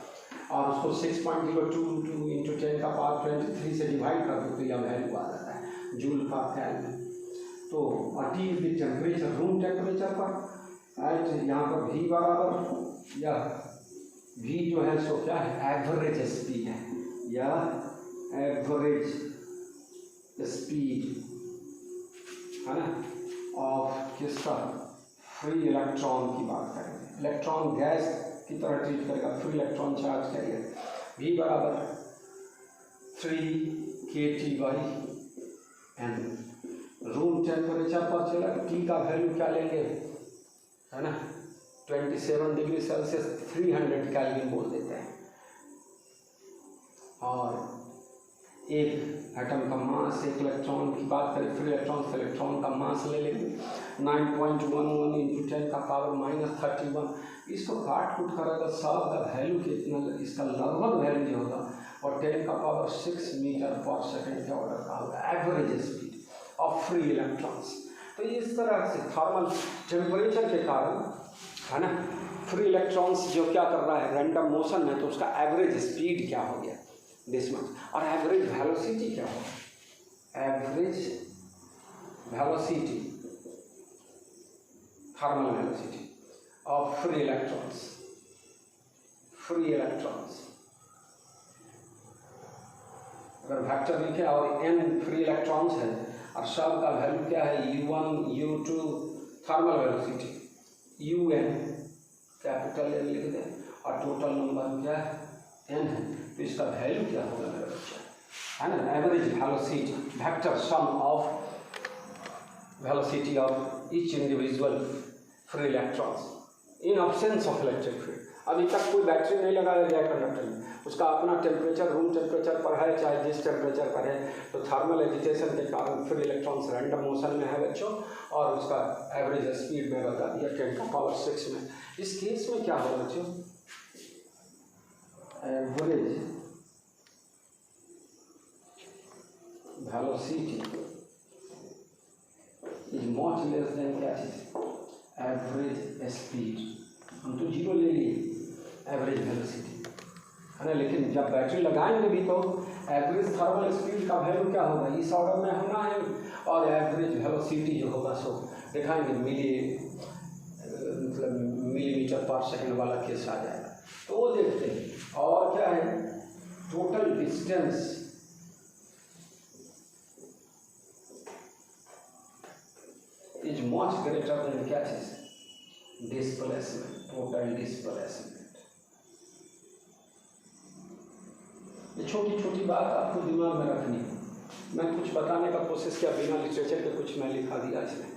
और उसको 6.02 इंटू 10 का पावर 23 से डिवाइड कर दो तो यह वैल्यू आ जाता है जूल पर केल्विन। तो T is the temperature, room temperature पर एट यहाँ पर V बराबर या V जो है सो क्या है एवरेज स्पीड है, या एवरेज स्पीड है ना ऑफ किसका, फ्री इलेक्ट्रॉन की बात करेंगे। इलेक्ट्रॉन गैस की तरह ट्रीट करेगा, फ्री इलेक्ट्रॉन चार्ज करिए। V बराबर 3 kT/n। रूम टेम्परेचर पर चला, T का वैल्यू क्या लेंगे है ना 27 डिग्री सेल्सियस 300 केल्विन बोल देते हैं। और एक एटम का मास, एक इलेक्ट्रॉन की बात करें फ्री इलेक्ट्रॉन से, इलेक्ट्रॉन का मास ले लेंगे 9.11 इंटू 10 का पावर -31। इसको काट कूट कर अगर सब का वैल्यू कितना, इसका लगभग वैल्यू जो होगा और 10 का पावर 6 मीटर पर सेकेंड के ऑर्डर का होगा average speed of free electrons. तो इस तरह से थर्मल टेम्परेचर के कारण है ना फ्री इलेक्ट्रॉन्स जो क्या कर रहा है रैंडम मोशन में, तो उसका एवरेज स्पीड क्या हो गया दिस मच, और एवरेज वेलोसिटी क्या होगा, average velocity thermal velocity of free electrons. अगर वेक्टर लिखे और n फ्री इलेक्ट्रॉन्स है और सब का वैल्यू क्या है U1 U2 thermal velocity, UN capital N लिख दें और टोटल नंबर क्या है n है, तो इसका वैल्यू क्या होगा मेरा बच्चा है ना average velocity vector sum of velocity of each individual free electrons in absence of electric field. अभी तक कोई बैटरी नहीं लगाया गया कंडक्टर में, उसका अपना टेम्परेचर रूम टेम्परेचर पर है चाहे जिस टेम्परेचर पर है, तो थर्मल एजिटेशन के कारण फ्री इलेक्ट्रॉन्स रैंडम मोशन में है बच्चों, और उसका एवरेज स्पीड में बता दिया 10 का पावर 6 में। इस केस में क्या होगा बच्चों, average velocity is much less than क्या चीज एवरेज स्पीड। हम तो जीरो ले लिए, एवरेज वेलोसिटी है ना। लेकिन जब बैटरी लगाएंगे भी तो एवरेज थर्मल स्पीड का वैल्यू क्या होगा, इस ऑर्डर में होना है, और एवरेज वेलोसिटी जो होगा सो दिखाएंगे मतलब मिलीमीटर पर सेकंड वाला केस आ जाएगा, तो वो देखते हैं। और क्या है, total distance is much greater than क्या चीज, डिस्प्लेसमेंट, टोटल डिस्प्लेसमेंट। ये छोटी छोटी बात आपको दिमाग में रखनी है। मैं कुछ बताने का कोशिश किया बिना लिटरेचर के, कुछ मैं लिखा दिया इसमें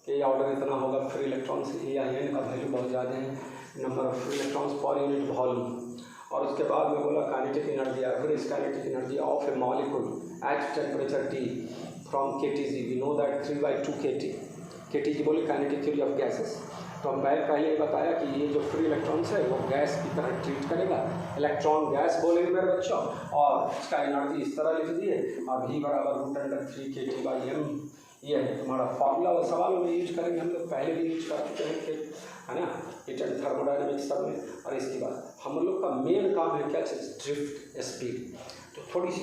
कि ऑर्डर इतना होगा, फ्री इलेक्ट्रॉन्स EIN का वैल्यू बहुत ज़्यादा है, number of free electrons per unit volume. और उसके बाद में बोला kinetic energy, average kinetic energy of a molecule at temperature T from KTG, we know that 3/2 kT। KTG बोले काइनेटिक थ्योरी ऑफ गैसेस। तो मैं पहले ही बताया कि ये जो फ्री इलेक्ट्रॉन्स है वो गैस की तरह ट्रीट करेगा, इलेक्ट्रॉन गैस बोलेंगे मेरे बच्चों, और इसका एनर्जी इस तरह लिख दिए, अब V = √3 kT/m। ये है तुम्हारा फॉर्मूला, और सवालों में यूज करेंगे हम लोग, पहले भी यूज कर चुके हैं, है ना, हीट एंड थर्मोडायनेमिक्स सब में। और इसके बाद हम लोग का मेन काम है क्या चीज़, ड्रिफ्ट स्पीड। तो थोड़ी सी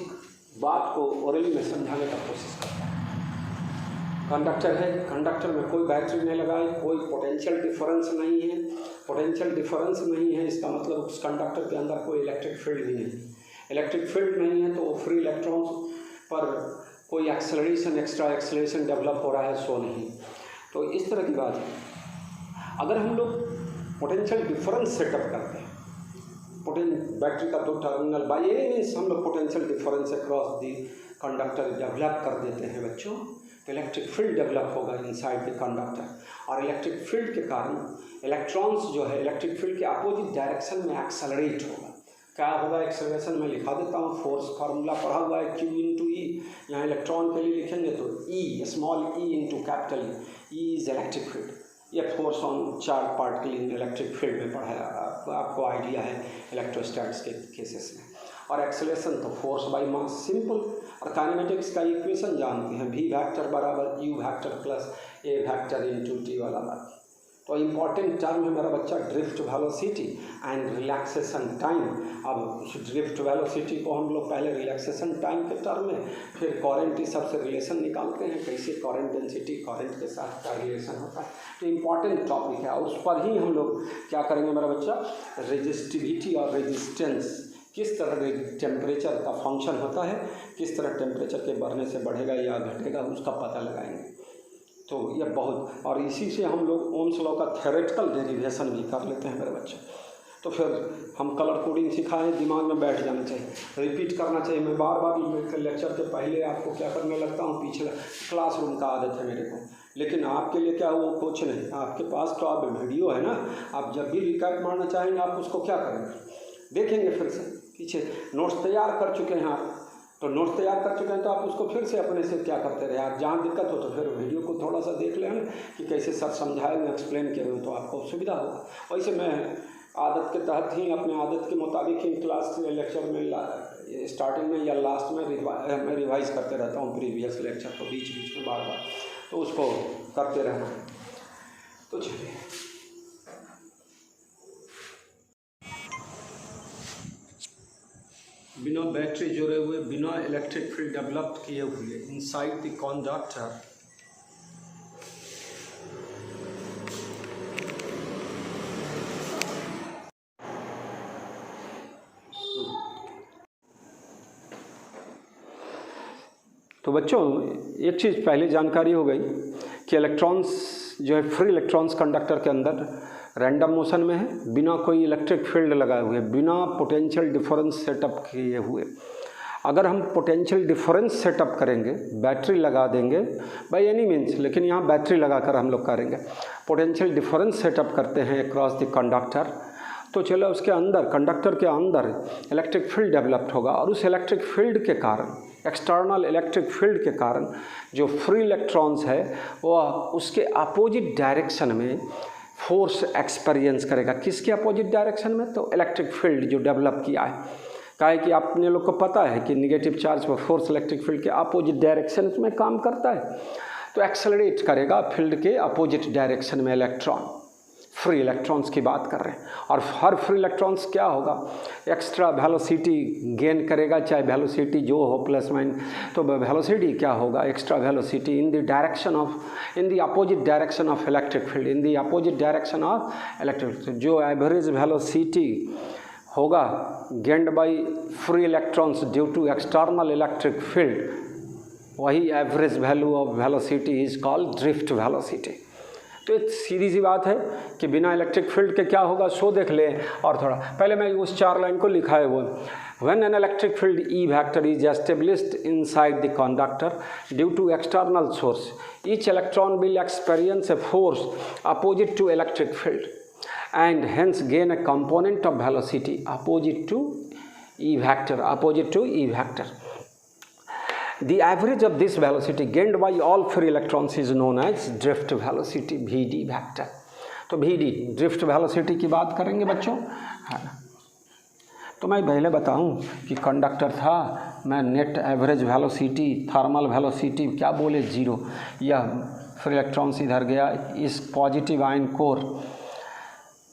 बात को ओरली में समझाने का कोशिश करता है। कंडक्टर है, कंडक्टर में कोई बैटरी नहीं लगाई, कोई पोटेंशियल डिफरेंस नहीं है। पोटेंशियल डिफरेंस नहीं है इसका मतलब उस कंडक्टर के अंदर कोई इलेक्ट्रिक फील्ड भी नहीं। इलेक्ट्रिक फील्ड नहीं है तो फ्री इलेक्ट्रॉन्स पर कोई एक्सेलरेशन, एक्स्ट्रा एक्सेलरेशन डेवलप हो रहा है, सो नहीं। तो इस तरह की बात है। अगर हम लोग पोटेंशियल डिफरेंस सेटअप करते हैं, बैटरी का 2 टर्मिनल, बाई एनी मीन्स हम लोग potential difference across the conductor develop कर देते हैं बच्चों, तो इलेक्ट्रिक फील्ड डेवलप होगा इनसाइड द कंडक्टर। और इलेक्ट्रिक फील्ड के कारण इलेक्ट्रॉन्स जो है इलेक्ट्रिक फील्ड के अपोजिट डायरेक्शन में एक्सेलरेट होगा। क्या होगा एक्सेलरेशन, मैं लिखा देता हूँ, फोर्स फार्मूला पढ़ा हुआ है, Q × E। यहाँ इलेक्ट्रॉन के लिए लिखेंगे तो E, small e × capital E is electric field. ये force on charge particle in electric field में पढ़ाया, आपको आइडिया है इलेक्ट्रोस्टैटिक्स के केसेस में। और एक्सेलरेशन तो फोर्स बाई मास, सिंपल। और काइनेमेटिक्स का इक्वेशन जानते हैं, V vector = U vector plus A vector × T वाला बात। तो इम्पॉर्टेंट टर्म है मेरा बच्चा drift velocity and relaxation time. अब ड्रिफ्ट वेलोसिटी को हम लोग पहले रिलैक्सेशन टाइम के टर्म में, फिर करंट, इस सबसे रिलेशन निकालते हैं, कैसे करंट डेंसिटी करंट के साथ क्या रिलेशन होता है। तो इम्पॉर्टेंट टॉपिक है, और उस पर ही हम लोग क्या करेंगे मेरा बच्चा, रेजिस्टिविटी और रेजिस्टेंस, किस तरह टेम्परेचर का फंक्शन होता है, किस तरह टेम्परेचर के बढ़ने से बढ़ेगा या घटेगा, उसका पता लगाएंगे। तो ये बहुत, और इसी से हम लोग ओम्स लॉ का थ्योरेटिकल डेरिवेशन भी कर लेते हैं मेरे बच्चे। तो फिर हम कलर कोडिंग सिखाएं, दिमाग में बैठ जाना चाहिए, रिपीट करना चाहिए। मैं बार बार लेक्चर के पहले आपको क्या करने लगता हूँ, पिछले क्लासरूम का आदत है मेरे को, लेकिन आपके लिए क्या वो कुछ नहीं, आपके पास तो आप वीडियो है ना, आप जब भी रिकैप मारना चाहेंगे आप उसको क्या करेंगे, देखेंगे फिर से, पीछे नोट्स तैयार कर चुके हैं आप, तो नोट्स तैयार कर चुके हैं तो आप उसको फिर से अपने से क्या करते रहे। आप जहाँ दिक्कत हो तो फिर वीडियो को थोड़ा सा देख लें कि कैसे सर समझाए हुए, एक्सप्लेन किए हुए, तो आपको सुविधा होगा। वैसे मैं आदत के तहत ही, अपने आदत के मुताबिक ही क्लास लेक्चर में स्टार्टिंग में या लास्ट में मैं रिवाइज़ करते रहता हूँ प्रीवियस लेक्चर को, बीच बीच में बार बार, तो उसको करते रहना। तो चलिए, बिना बैटरी जुड़े हुए, बिना इलेक्ट्रिक फील्ड डेवलप किए हुए इनसाइड द कंडक्टर तो बच्चों एक चीज़ पहले जानकारी हो गई कि इलेक्ट्रॉन्स जो है फ्री इलेक्ट्रॉन्स कंडक्टर के अंदर रैंडम मोशन में है, बिना कोई इलेक्ट्रिक फील्ड लगाए हुए, बिना पोटेंशियल डिफरेंस सेटअप किए हुए। अगर हम पोटेंशियल डिफरेंस सेटअप करेंगे, बैटरी लगा देंगे बाय एनी मीन्स, लेकिन यहाँ बैटरी लगाकर हम लोग करेंगे, पोटेंशियल डिफरेंस सेटअप करते हैं अक्रॉस द कंडक्टर, तो चलो उसके अंदर, कंडक्टर के अंदर इलेक्ट्रिक फील्ड डेवलप्ड होगा, और उस इलेक्ट्रिक फील्ड के कारण, एक्सटर्नल इलेक्ट्रिक फील्ड के कारण जो फ्री इलेक्ट्रॉन्स है वह उसके अपोजिट डायरेक्शन में फोर्स एक्सपीरियंस करेगा। किसके अपोजिट डायरेक्शन में, तो इलेक्ट्रिक फील्ड जो डेवलप किया है। काहे कि आपने लोग को पता है कि निगेटिव चार्ज पर फोर्स इलेक्ट्रिक फील्ड के अपोजिट डायरेक्शन में काम करता है, तो एक्सेलरेट करेगा फील्ड के अपोजिट डायरेक्शन में इलेक्ट्रॉन। फ्री इलेक्ट्रॉन्स की बात कर रहे हैं। और हर फ्री इलेक्ट्रॉन्स क्या होगा, एक्स्ट्रा वेलोसिटी गेन करेगा, चाहे वेलोसिटी जो हो प्लस माइनस। तो वेलोसिटी क्या होगा, extra velocity in the direction of, in the opposite direction of electric field, in the opposite direction of electric field. जो एवरेज वेलोसिटी होगा gained by free electrons due to external electric field, वही average value of velocity is called drift velocity. तो एक सीधी सी बात है कि बिना electric field के क्या होगा, सो देख ले। और थोड़ा पहले मैं उस 4 लाइन को लिखा है वो, when an electric field E vector is established inside the conductor due to external source, each electron will experience a force opposite to electric field and hence gain a component of velocity opposite to E vector. The average of this velocity gained by all free electrons is known as drift velocity Vd vector. तो Vd drift velocity की बात करेंगे बच्चों, है ना। तो मैं पहले बताऊं कि कंडक्टर था, मैं net average velocity, thermal velocity क्या बोले 0, यह फ्री इलेक्ट्रॉन्स इधर गया, इस positive iron core,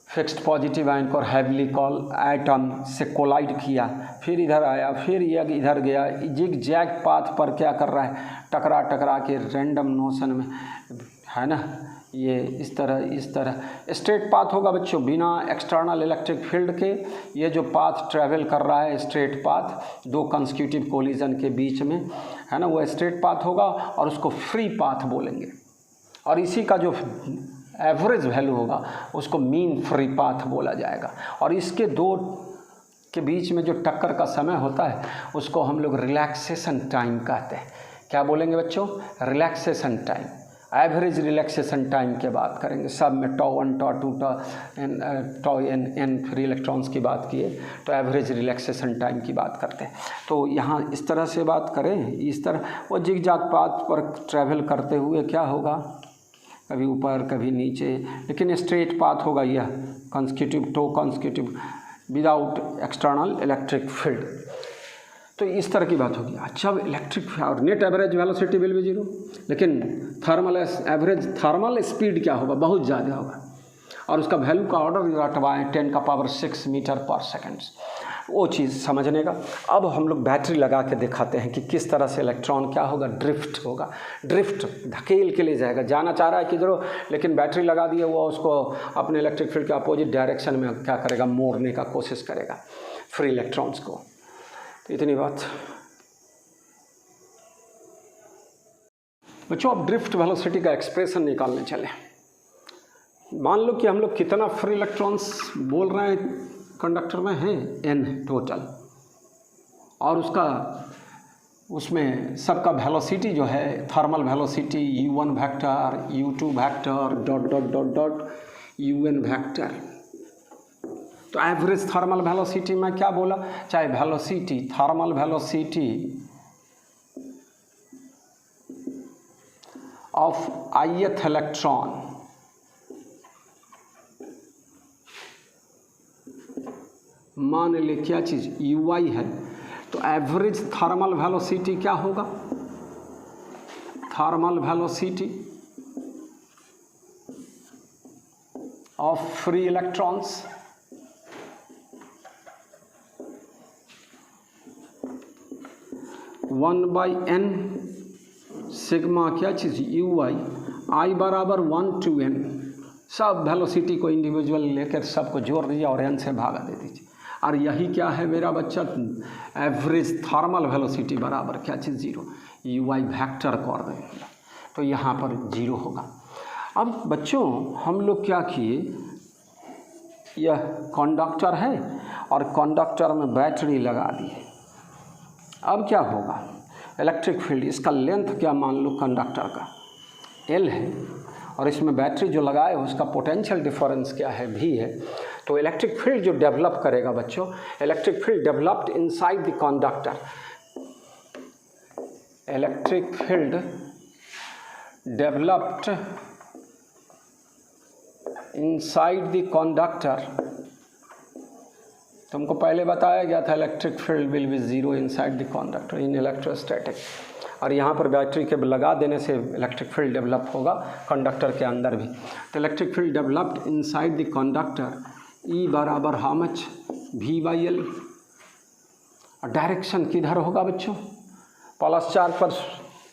fixed positive ion को हैवली कॉल एटम से कोलाइड किया, फिर इधर आया, फिर ये इधर गया, जिग जैग पाथ पर क्या कर रहा है, टकरा के रैंडम मोशन में, है ना। ये इस तरह स्ट्रेट पाथ होगा बच्चों, बिना एक्सटर्नल इलेक्ट्रिक फील्ड के। ये जो पाथ ट्रैवल कर रहा है स्ट्रेट पाथ, 2 कंसेक्यूटिव कोलिजन के बीच में, है ना, वो स्ट्रेट पाथ होगा और उसको फ्री पाथ बोलेंगे। और इसी का जो एवरेज वैल्यू होगा उसको मीन फ्री पाथ बोला जाएगा। और इसके 2 के बीच में जो टक्कर का समय होता है उसको हम लोग रिलैक्सेशन टाइम कहते हैं। क्या बोलेंगे बच्चों, relaxation time. Average relaxation time की बात करेंगे, सब में टॉ 1 टॉ 2 टॉ एन फ्री इलेक्ट्रॉन्स की बात किए तो एवरेज रिलैक्सेशन टाइम की बात करते हैं। तो यहाँ इस तरह से बात करें, इस तरह वो जिग जाग पाथ पर ट्रैवल करते हुए क्या होगा, कभी ऊपर कभी नीचे, लेकिन स्ट्रेट पाथ होगा यह consecutive without external electric field. तो इस तरह की बात होगी। अच्छा, इलेक्ट्रिक और net average velocity will be 0, लेकिन थर्मल स्पीड क्या होगा, बहुत ज़्यादा होगा और उसका वैल्यू का ऑर्डर रटवाएँ 10⁶ मीटर पर सेकेंड, वो चीज़ समझने का। अब हम लोग बैटरी लगा के दिखाते हैं कि किस तरह से इलेक्ट्रॉन क्या होगा, ड्रिफ्ट होगा। ड्रिफ्ट धकेल के ले जाएगा, जाना चाह रहा है किधरो, लेकिन बैटरी लगा दिया हुआ उसको अपने इलेक्ट्रिक फील्ड के अपोजिट डायरेक्शन में क्या करेगा, मोड़ने का कोशिश करेगा फ्री इलेक्ट्रॉन्स को। तो इतनी बात बच्चों। अब ड्रिफ्ट वेलोसिटी का एक्सप्रेशन निकालने चले। मान लो कि हम लोग कितना फ्री इलेक्ट्रॉन्स बोल रहे हैं कंडक्टर में है, n टोटल, और उसमें सबका वेलोसिटी जो है, thermal velocity u1 vector, u2 vector, dot un vector. तो एवरेज थर्मल वेलोसिटी में क्या बोला, चाहे velocity, thermal velocity of ith electron मान ले क्या चीज़ ui है, तो एवरेज थर्मल वेलोसिटी क्या होगा, thermal velocity of free electrons one by n sigma क्या चीज़ ui, i बराबर 1 to n। सब वेलोसिटी को इंडिविजुअल लेकर सबको जोड़ दीजिए और n से भागा दे दीजिए। और यही क्या है मेरा बच्चा, एवरेज थर्मल वेलोसिटी बराबर क्या चीज़ 0, ui वेक्टर कर देंगे तो यहाँ पर 0 होगा। अब बच्चों हम लोग क्या किए, यह कंडक्टर है और कंडक्टर में बैटरी लगा दिए। अब क्या होगा, इलेक्ट्रिक फील्ड, इसका लेंथ क्या मान लो कंडक्टर का L है और इसमें बैटरी जो लगाए उसका पोटेंशियल डिफरेंस क्या है, V है। तो इलेक्ट्रिक फील्ड जो डेवलप करेगा बच्चों, electric field developed inside the conductor, electric field developed inside the conductor. तुमको पहले बताया गया था electric field will B 0 inside the conductor in electrostatic. और यहाँ पर बैटरी के लगा देने से इलेक्ट्रिक फील्ड डेवलप होगा कंडक्टर के अंदर भी। तो electric field developed inside the conductor E बराबर हाउ मच V/L। और डायरेक्शन किधर होगा बच्चों? प्लस चार्ज पर,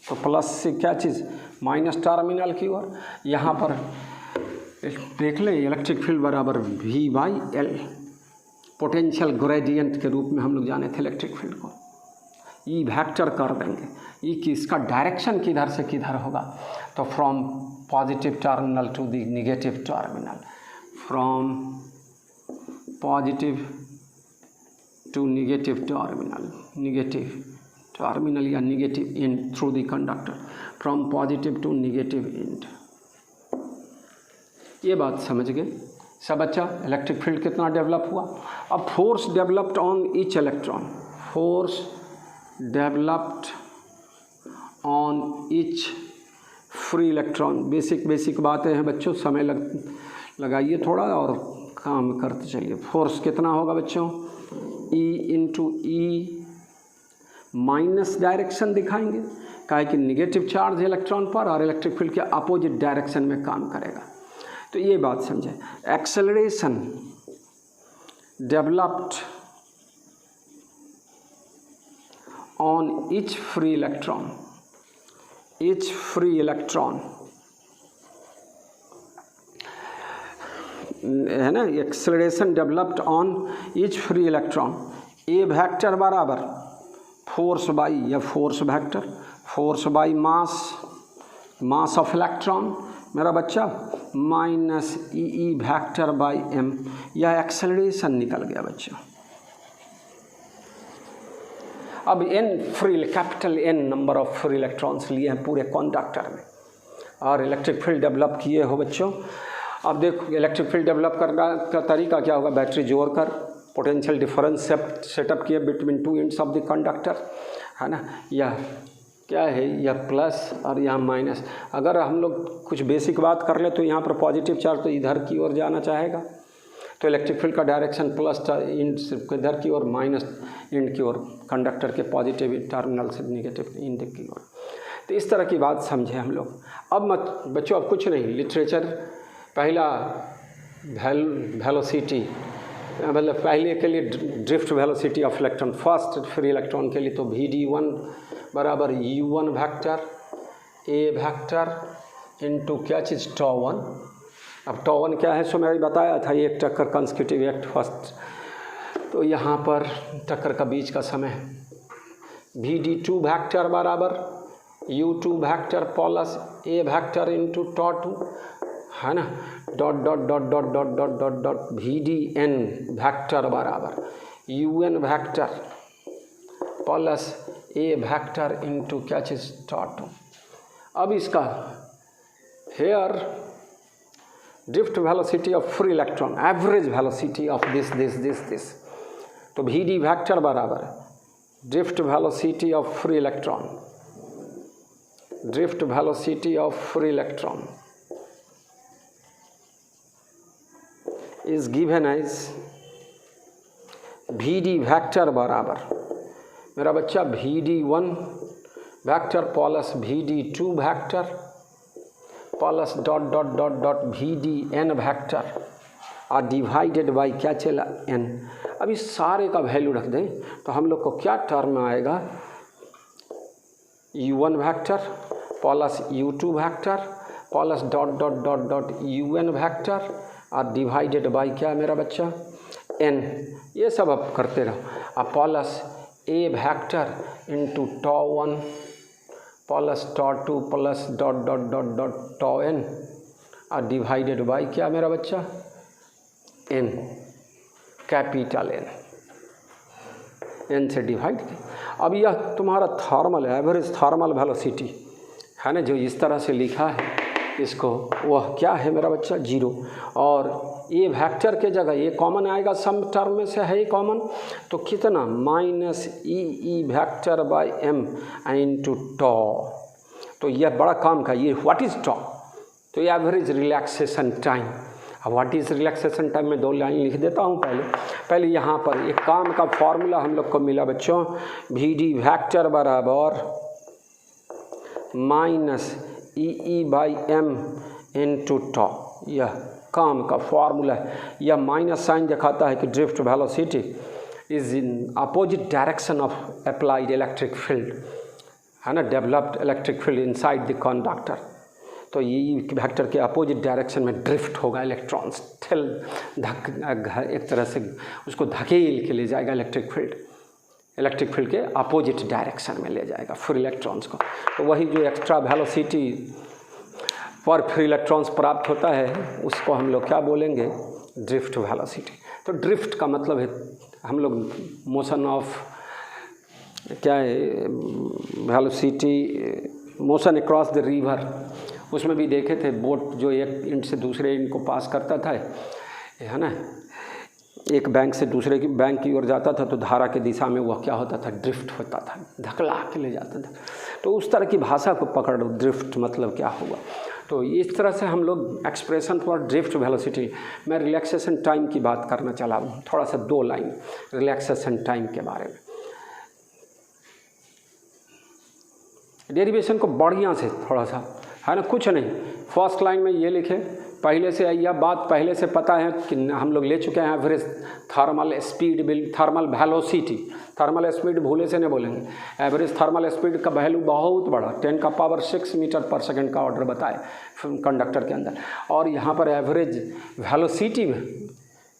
तो प्लस से क्या चीज़ माइनस टर्मिनल की ओर। यहाँ पर देख लें इलेक्ट्रिक फील्ड बराबर V/L, पोटेंशियल ग्रेडियंट के रूप में हम लोग जाने थे इलेक्ट्रिक फील्ड को। ई वेक्टर कर देंगे, ई की इसका डायरेक्शन किधर से किधर होगा, तो from positive terminal to the negative terminal, from positive to negative terminal, negative terminal या negative end through the conductor, from positive to negative end. ये बात समझ गए सब बच्चा? इलेक्ट्रिक फील्ड कितना डेवलप हुआ। अब force developed on each electron, force developed on each free electron. Basic बातें हैं बच्चों, समय लगाइए थोड़ा और काम करते चलिए। फोर्स कितना होगा बच्चों? E into E minus direction दिखाएंगे, काहे कि निगेटिव चार्ज इलेक्ट्रॉन पर और इलेक्ट्रिक फील्ड के अपोजिट डायरेक्शन में काम करेगा। तो ये बात समझे। Acceleration developed on each free electron, each free electron है ना, acceleration developed on each free electron. A vector बराबर फोर्स बाई, या force vector, force by mass of electron मेरा बच्चा, minus E vector by M. यह acceleration निकल गया बच्चा। अब N free, capital N number of free electrons लिए हैं पूरे कंडक्टर में और इलेक्ट्रिक फील्ड डेवलप किए हो बच्चों। अब देखो इलेक्ट्रिक फील्ड डेवलप करने का तरीका क्या होगा, बैटरी जोड़कर पोटेंशियल डिफरेंस सेटअप किए between two ends of the conductor, है ना। यह क्या है, यह प्लस और यहाँ माइनस। अगर हम लोग कुछ बेसिक बात कर ले तो यहाँ पर पॉजिटिव चार्ज तो इधर की ओर जाना चाहेगा, तो इलेक्ट्रिक फील्ड का डायरेक्शन प्लस इंड इधर की ओर, माइनस इंड की ओर, कंडक्टर के पॉजिटिव टर्मिनल से निगेटिव इंड की ओर। तो इस तरह की बात समझे हम लोग। अब मत बच्चों, अब कुछ नहीं, लिटरेचर पहला वेलोसिटी, मतलब पहले के लिए drift velocity of electron, first free electron के लिए तो VD1 बराबर U1 vector A vector into क्या चीज़ τ1। अब τ1 क्या है, सो मैंने बताया था, एक टक्कर कंसेक्यूटिव एक्ट फर्स्ट, तो यहाँ पर टक्कर का बीच का समय। VD2 वेक्टर बराबर U2 vector plus A vector into τ2, है ना, dot dot dot dot dot dot dot dot VDN vector बराबर UN vector plus A vector into क्या चीज़ τ2। अब इसका here drift velocity of free electron, average velocity of this, तो VD vector बराबर drift velocity of free electron, drift velocity of free electron is given as VD vector बराबर मेरा बच्चा VD1 vector plus VD2 vector plus dot dot dot dot VDN vector और divided by क्या चला n। अब इस सारे का वैल्यू रख दें तो हम लोग को क्या टर्म आएगा, U1 vector plus U2 vector plus dot dot dot dot UN vector और डिवाइडेड बाई क्या मेरा बच्चा n। ये सब अब करते रहो। अब plus A vector into τ1 plus τ2 plus dot dot dot dot τn और डिवाइडेड बाई क्या मेरा बच्चा n, कैपिटल N से डिवाइड किया। अब यह तुम्हारा थर्मल एवरेज थर्मल वेलोसिटी है ना, जो इस तरह से लिखा है इसको, वह क्या है मेरा बच्चा 0। और ये वेक्टर के जगह ये कॉमन आएगा, सम टर्म में से है कॉमन, तो कितना minus E vector by m into τ। तो यह बड़ा काम का, ये व्हाट इज़ τ, तो ये एवरेज रिलैक्सेशन टाइम। अब व्हाट इज़ रिलैक्सेशन टाइम में 2 लाइन लिख देता हूँ। पहले यहाँ पर एक काम का फॉर्मूला हम लोग को मिला बच्चों, VD वेक्टर बराबर माइनस E/m इंटू टॉ। यह काम का फॉर्मूला है। यह माइनस साइन दिखाता है कि drift velocity is in opposite direction of applied electric field, है ना, developed electric field inside the conductor. तो ये वेक्टर के अपोजिट डायरेक्शन में ड्रिफ्ट होगा, इलेक्ट्रॉन्स एक तरह से उसको धकेल के ले जाएगा इलेक्ट्रिक फील्ड के अपोजिट डायरेक्शन में ले जाएगा फ्री इलेक्ट्रॉन्स को। तो वही जो एक्स्ट्रा वेलोसिटी पर फ्री इलेक्ट्रॉन्स प्राप्त होता है उसको हम लोग क्या बोलेंगे, ड्रिफ्ट वेलोसिटी। तो ड्रिफ्ट का मतलब है हम लोग मोशन ऑफ क्या है, velocity motion across the river, उसमें भी देखे थे बोट जो एक एंड से दूसरे एंड को पास करता था, है ना, एक बैंक से दूसरे की बैंक की ओर जाता था तो धारा की दिशा में वह क्या होता था, ड्रिफ्ट होता था, धकला के ले जाता था। तो उस तरह की भाषा को पकड़, ड्रिफ्ट मतलब क्या होगा। तो इस तरह से हम लोग एक्सप्रेशन फॉर ड्रिफ्ट वेलोसिटी। मैं रिलैक्सेशन टाइम की बात करना चला हूँ, थोड़ा सा 2 लाइन रिलैक्सेशन टाइम के बारे में। डेरिवेशन को बढ़िया से थोड़ा सा, है ना, कुछ नहीं, फर्स्ट लाइन में ये लिखे, पहले से यह बात पहले से पता है कि हम लोग ले चुके हैं average thermal speed thermal velocity. Thermal speed भूले से नहीं बोलेंगे, एवरेज थर्मल स्पीड का वैल्यू बहुत बड़ा 10⁻⁶ मीटर पर सेकंड का ऑर्डर बताए कंडक्टर के अंदर। और यहाँ पर average velocity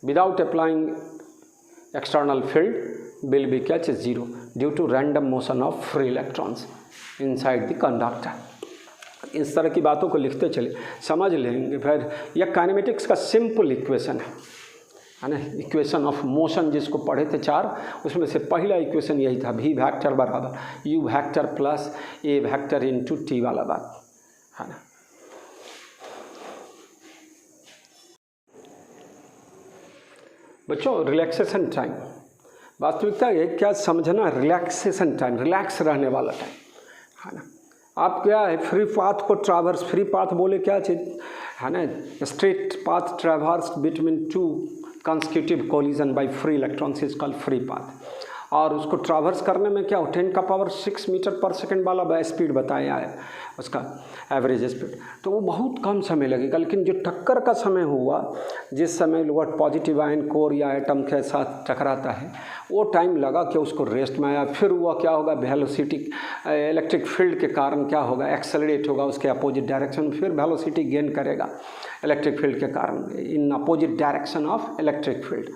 without applying external field will be कैच 0 due to random motion of free electrons inside the conductor. इस तरह की बातों को लिखते चले, समझ लेंगे। फिर यह काइनेमेटिक्स का सिंपल इक्वेशन है ना, इक्वेशन ऑफ मोशन जिसको पढ़े थे 4, उसमें से पहला इक्वेशन यही था, v वेक्टर बराबर u vector plus a vector into t वाला बात, है ना। बच्चों रिलैक्सेशन टाइम, वास्तविकता ये क्या समझना, रिलैक्सेशन टाइम, रिलैक्स रहने वाला टाइम, है ना। आप क्या है, फ्री पाथ को ट्रैवर्स, फ्री पाथ बोले क्या चीज़, है ना, straight path traverse between 2 consecutive collision by free electrons is called free path. और उसको ट्रैवर्स करने में क्या 10⁻⁶ मीटर पर सेकंड वाला स्पीड बताया है उसका एवरेज स्पीड, तो वो बहुत कम समय लगेगा। लेकिन जो टक्कर का समय हुआ, जिस समय लोग पॉजिटिव आयन कोर या एटम के साथ टकराता है, वो टाइम लगा कि उसको रेस्ट में आया। फिर वह क्या होगा, वेलोसिटी इलेक्ट्रिक फील्ड के कारण क्या होगा, एक्सेलरेट होगा उसके अपोजिट डायरेक्शन, फिर वेलोसिटी गेन करेगा इलेक्ट्रिक फील्ड के कारण in opposite direction of electric field.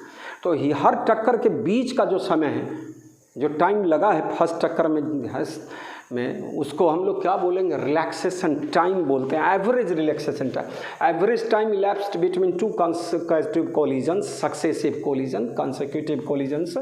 तो हर टक्कर के बीच का जो समय है, जो टाइम लगा है फर्स्ट टक्कर में उसको हम लोग क्या बोलेंगे, रिलैक्सेशन टाइम बोलते हैं, average relaxation time. Average time elapsed between 2 consecutive collisions, successive collision, consecutive collisions,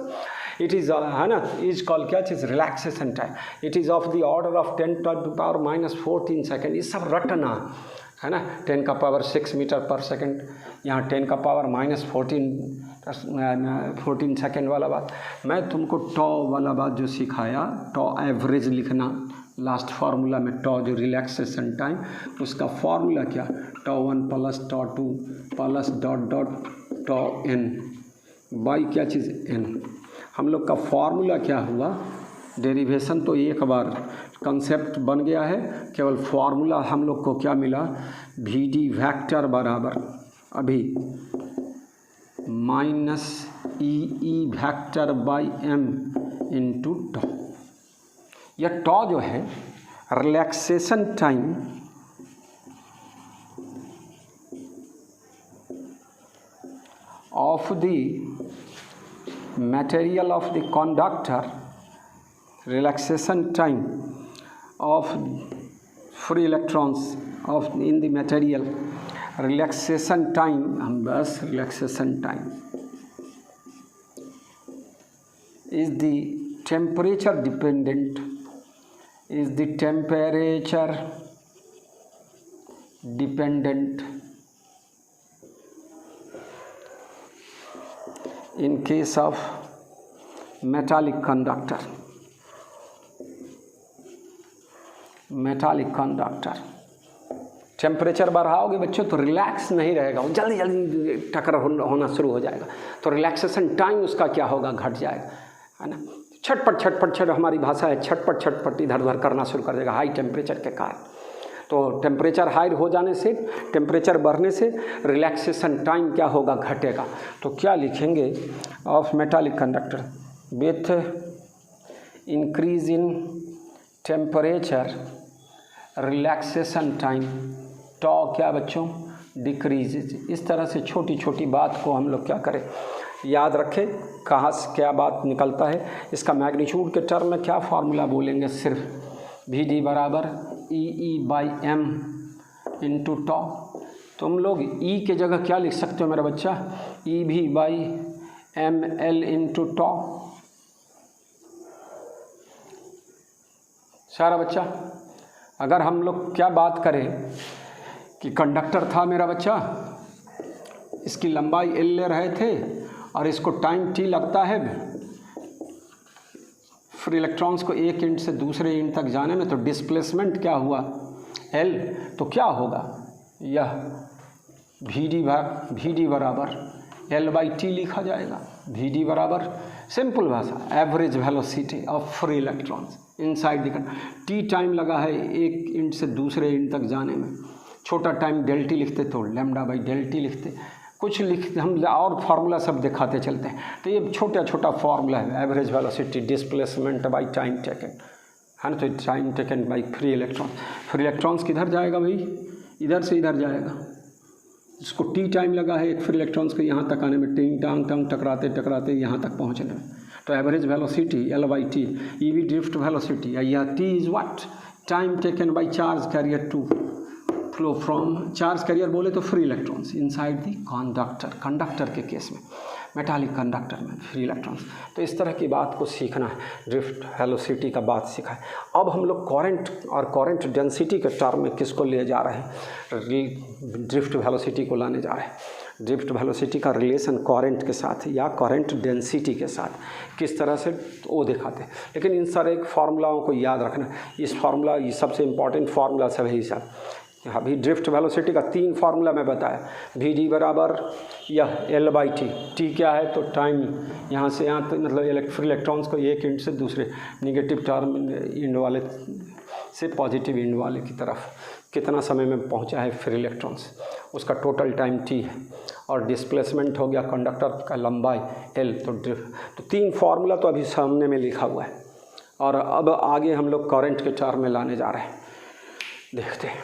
it is, है ना, इज कॉल्ड क्या चीज़, relaxation time. It is of the order of 10⁻⁻14 second. ये सब रटना है ना, 10⁻⁶ मीटर पर सेकंड, यहाँ 10⁻⁻14 सेकेंड वाला बात। मैं तुमको टॉ वाला बात जो सिखाया, टॉ एवरेज लिखना, लास्ट फार्मूला में टॉ जो रिलैक्सेशन टाइम, उसका फार्मूला क्या, टॉ1 प्लस टॉ2 plus dot dot tau n by क्या चीज़ n। हम लोग का फार्मूला क्या हुआ, डेरिवेशन तो एक बार कंसेप्ट बन गया है, केवल फार्मूला हम लोग को क्या मिला, vd वेक्टर बराबर अभी minus E vector by m into tau. यह टॉ जो है relaxation time of the material of the conductor, relaxation time of free electrons of in the material, relaxation time, हम बस relaxation time is the temperature dependent, is the temperature dependent in case of metallic conductor, metallic conductor. Temperature बढ़ाओगे बच्चों तो relax नहीं रहेगा, वो जल्दी जल्दी टक्कर होना शुरू हो जाएगा, तो रिलैक्सेशन टाइम उसका क्या होगा, घट जाएगा, है ना। छटपट छटपट छट, हमारी भाषा है छटपट छटपट इधर उधर करना शुरू कर देगा हाई टेम्परेचर के कारण। तो टेम्परेचर हाई हो जाने से, टेम्परेचर बढ़ने से रिलैक्सेशन टाइम क्या होगा, घटेगा। तो क्या लिखेंगे, of metallic conductor with increase in temperature relaxation time tau क्या बच्चों, डिक्रीज। इस तरह से छोटी छोटी बात को हम लोग क्या करें, याद रखें। कहाँ से क्या बात निकलता है, इसका मैग्नीट्यूड के टर्म में क्या फार्मूला बोलेंगे, सिर्फ वी डी बराबर E/m इंटू टॉ। तुम लोग E के जगह क्या लिख सकते हो मेरा बच्चा, EV/ml इंटू टॉ। सारा बच्चा, अगर हम लोग क्या बात करें कि कंडक्टर था मेरा बच्चा, इसकी लंबाई L ले रहे थे और इसको टाइम T लगता है फ्री इलेक्ट्रॉन्स को एक इंट से दूसरे इंट तक जाने में, तो डिस्प्लेसमेंट क्या हुआ, L। तो क्या होगा, यह वी डी बराबर L/T लिखा जाएगा। वी डी बराबर, सिंपल भाषा, average velocity of free electrons inside the conductor. T time लगा है एक इंट से दूसरे इंट तक जाने में, छोटा टाइम डेल टी लिखते तो λ/डेल लिखते, कुछ लिखते हम और फार्मूला सब दिखाते चलते हैं। तो ये छोटा छोटा फार्मूला है, average velocity displacement by time taken, है ना। तो time taken by free electrons. Free electrons किधर जाएगा भाई, इधर से इधर जाएगा। इसको टी टाइम लगा है एक फ्री इलेक्ट्रॉन्स को यहाँ तक आने में, टिंग टांग टंग टकराते टकराते यहाँ तक पहुँचने में। तो average velocity L/T, EV drift velocity, यह T is what, time taken by charge carrier to flow from, charge carrier बोले तो free electrons inside the conductor, conductor के केस में, मेटालिक कंडक्टर में फ्री इलेक्ट्रॉन्स। तो इस तरह की बात को सीखना है, ड्रिफ्ट वेलोसिटी का बात सीखा है। अब हम लोग करंट और करंट डेंसिटी के टर्म में किसको ले जा रहे हैं, ड्रिफ्ट वेलोसिटी को लाने जा रहे हैं। ड्रिफ्ट वेलोसिटी का रिलेशन करंट के साथ या करंट डेंसिटी के साथ किस तरह से वो दिखाते हैं। लेकिन इन सारे फार्मूलाओं को याद रखना, इस फार्मूला, ये सबसे इम्पॉर्टेंट फार्मूला सब है। सब अभी ड्रिफ्ट वेलोसिटी का 3 फार्मूला मैं बताया, वी डी बराबर यह L/T, टी क्या है तो टाइम यहाँ से यहाँ तक, मतलब फ्री इलेक्ट्रॉन्स को एक इंड से दूसरे निगेटिव टर्म इंड वाले से पॉजिटिव इंड वाले की तरफ कितना समय में पहुँचा है फ्री इलेक्ट्रॉन्स, उसका टोटल टाइम T है। और डिस्प्लेसमेंट हो गया कंडक्टर का लंबाई L। तो 3 फार्मूला तो अभी सामने में लिखा हुआ है। और अब आगे हम लोग करंट के टर्म में लाने जा रहे हैं, देखते हैं।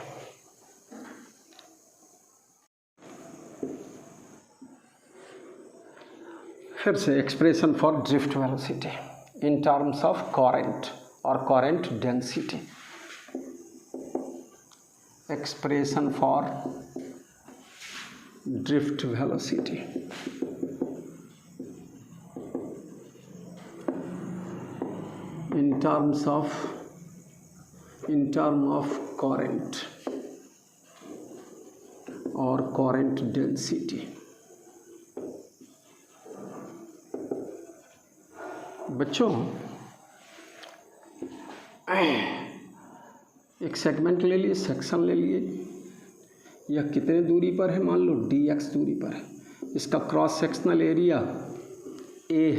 फिर से expression for drift velocity in terms of current और current density. Expression for drift velocity in terms of current or current density। बच्चों एक सेगमेंट ले लिए, सेक्शन ले लिए, यह कितने दूरी पर है, मान लो dx दूरी पर है। इसका cross sectional area A,